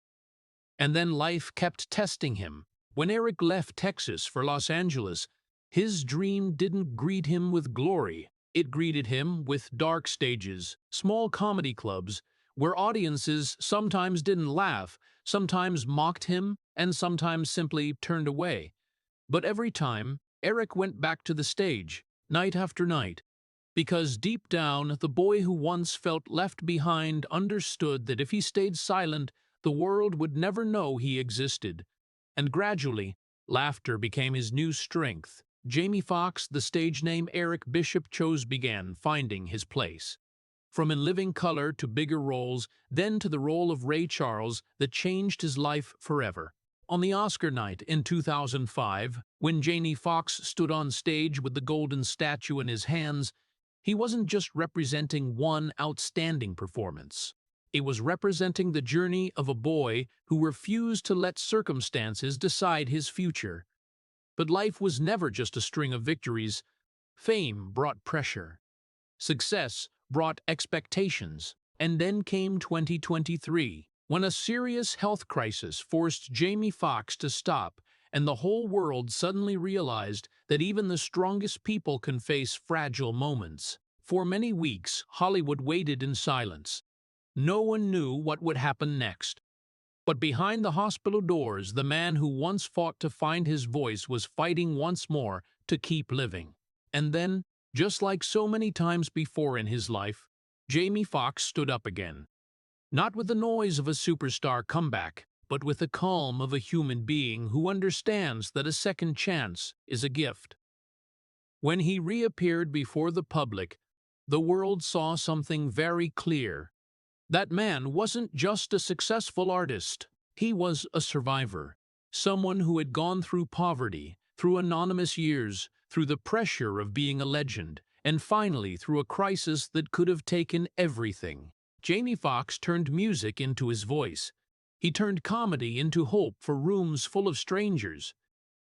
And then life kept testing him. When Eric left Texas for Los Angeles, his dream didn't greet him with glory. It greeted him with dark stages, small comedy clubs, where audiences sometimes didn't laugh, sometimes mocked him, and sometimes simply turned away. But every time, Eric went back to the stage, night after night, because deep down, the boy who once felt left behind understood that if he stayed silent, the world would never know he existed. And gradually, laughter became his new strength. Jamie Foxx, the stage name Eric Bishop chose, began finding his place. from In Living Color to bigger roles, then to the role of Ray Charles that changed his life forever. On the Oscar night in 2005, when Jamie Foxx stood on stage with the golden statue in his hands, he wasn't just representing one outstanding performance. It was representing the journey of a boy who refused to let circumstances decide his future. But life was never just a string of victories. Fame brought pressure. Success brought expectations. And then came 2023, when a serious health crisis forced Jamie Foxx to stop, and the whole world suddenly realized that even the strongest people can face fragile moments. For many weeks, Hollywood waited in silence. No one knew what would happen next. But behind the hospital doors, the man who once fought to find his voice was fighting once more to keep living. And then, just like so many times before in his life, Jamie Foxx stood up again. Not with the noise of a superstar comeback, but with the calm of a human being who understands that a second chance is a gift. When he reappeared before the public, the world saw something very clear. That man wasn't just a successful artist. He was a survivor, someone who had gone through poverty, through anonymous years, through the pressure of being a legend, and finally through a crisis that could have taken everything. Jamie Foxx turned music into his voice. He turned comedy into hope for rooms full of strangers.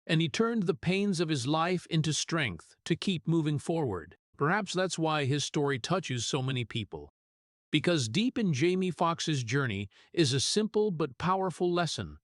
And he turned the pains of his life into strength to keep moving forward. Perhaps that's why his story touches so many people. Because deep in Jamie Foxx's journey is a simple but powerful lesson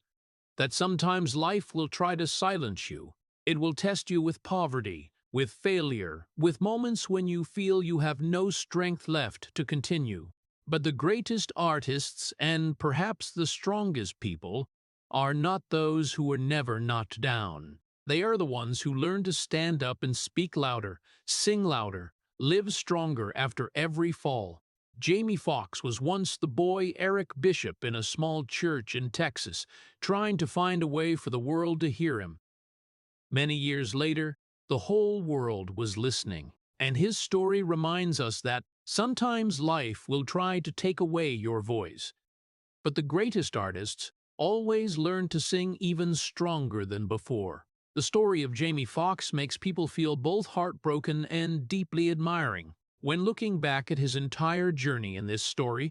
that sometimes life will try to silence you. It will test you with poverty, with failure, with moments when you feel you have no strength left to continue. But the greatest artists, and perhaps the strongest people, are not those who were never knocked down. They are the ones who learn to stand up and speak louder, sing louder, live stronger after every fall. Jamie Foxx was once the boy Eric Bishop in a small church in Texas, trying to find a way for the world to hear him. Many years later, the whole world was listening, and his story reminds us that sometimes life will try to take away your voice. But the greatest artists always learn to sing even stronger than before. The story of Jamie Foxx makes people feel both heartbroken and deeply admiring. When looking back at his entire journey in this story,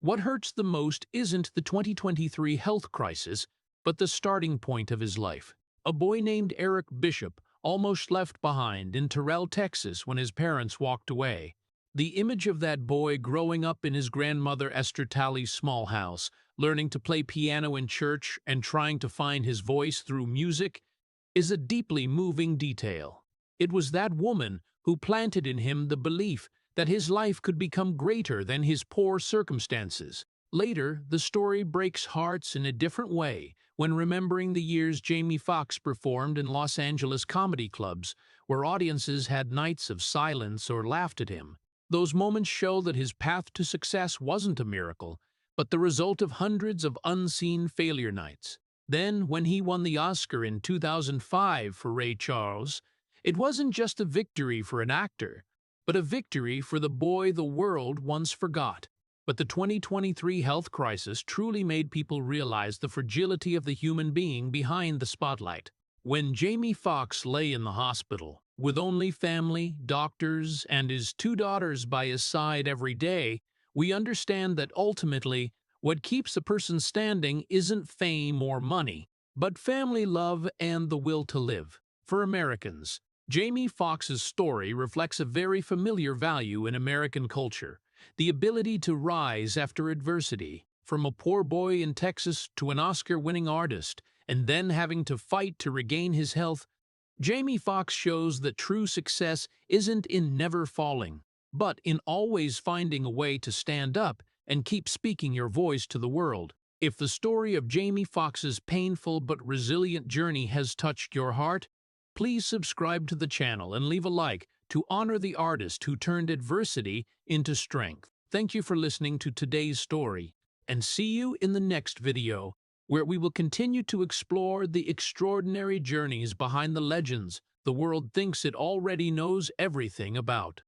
what hurts the most isn't the 2023 health crisis, but the starting point of his life. A boy named Eric Bishop almost left behind in Terrell, Texas when his parents walked away. The image of that boy growing up in his grandmother Esther Talley's small house, learning to play piano in church and trying to find his voice through music, is a deeply moving detail. It was that woman who planted in him the belief that his life could become greater than his poor circumstances. Later, the story breaks hearts in a different way when remembering the years Jamie Foxx performed in Los Angeles comedy clubs, where audiences had nights of silence or laughed at him. Those moments show that his path to success wasn't a miracle, but the result of hundreds of unseen failure nights. Then, when he won the Oscar in 2005 for Ray Charles, it wasn't just a victory for an actor, but a victory for the boy the world once forgot. But the 2023 health crisis truly made people realize the fragility of the human being behind the spotlight. When Jamie Foxx lay in the hospital, with only family, doctors, and his 2 daughters by his side every day, we understand that ultimately, what keeps a person standing isn't fame or money, but family love and the will to live. For Americans, Jamie Foxx's story reflects a very familiar value in American culture: the ability to rise after adversity, from a poor boy in Texas to an Oscar-winning artist, and then having to fight to regain his health. Jamie Foxx shows that true success isn't in never falling, but in always finding a way to stand up and keep speaking your voice to the world. If the story of Jamie Foxx's painful but resilient journey has touched your heart, please subscribe to the channel and leave a like to honor the artist who turned adversity into strength. Thank you for listening to today's story, and see you in the next video, where we will continue to explore the extraordinary journeys behind the legends the world thinks it already knows everything about.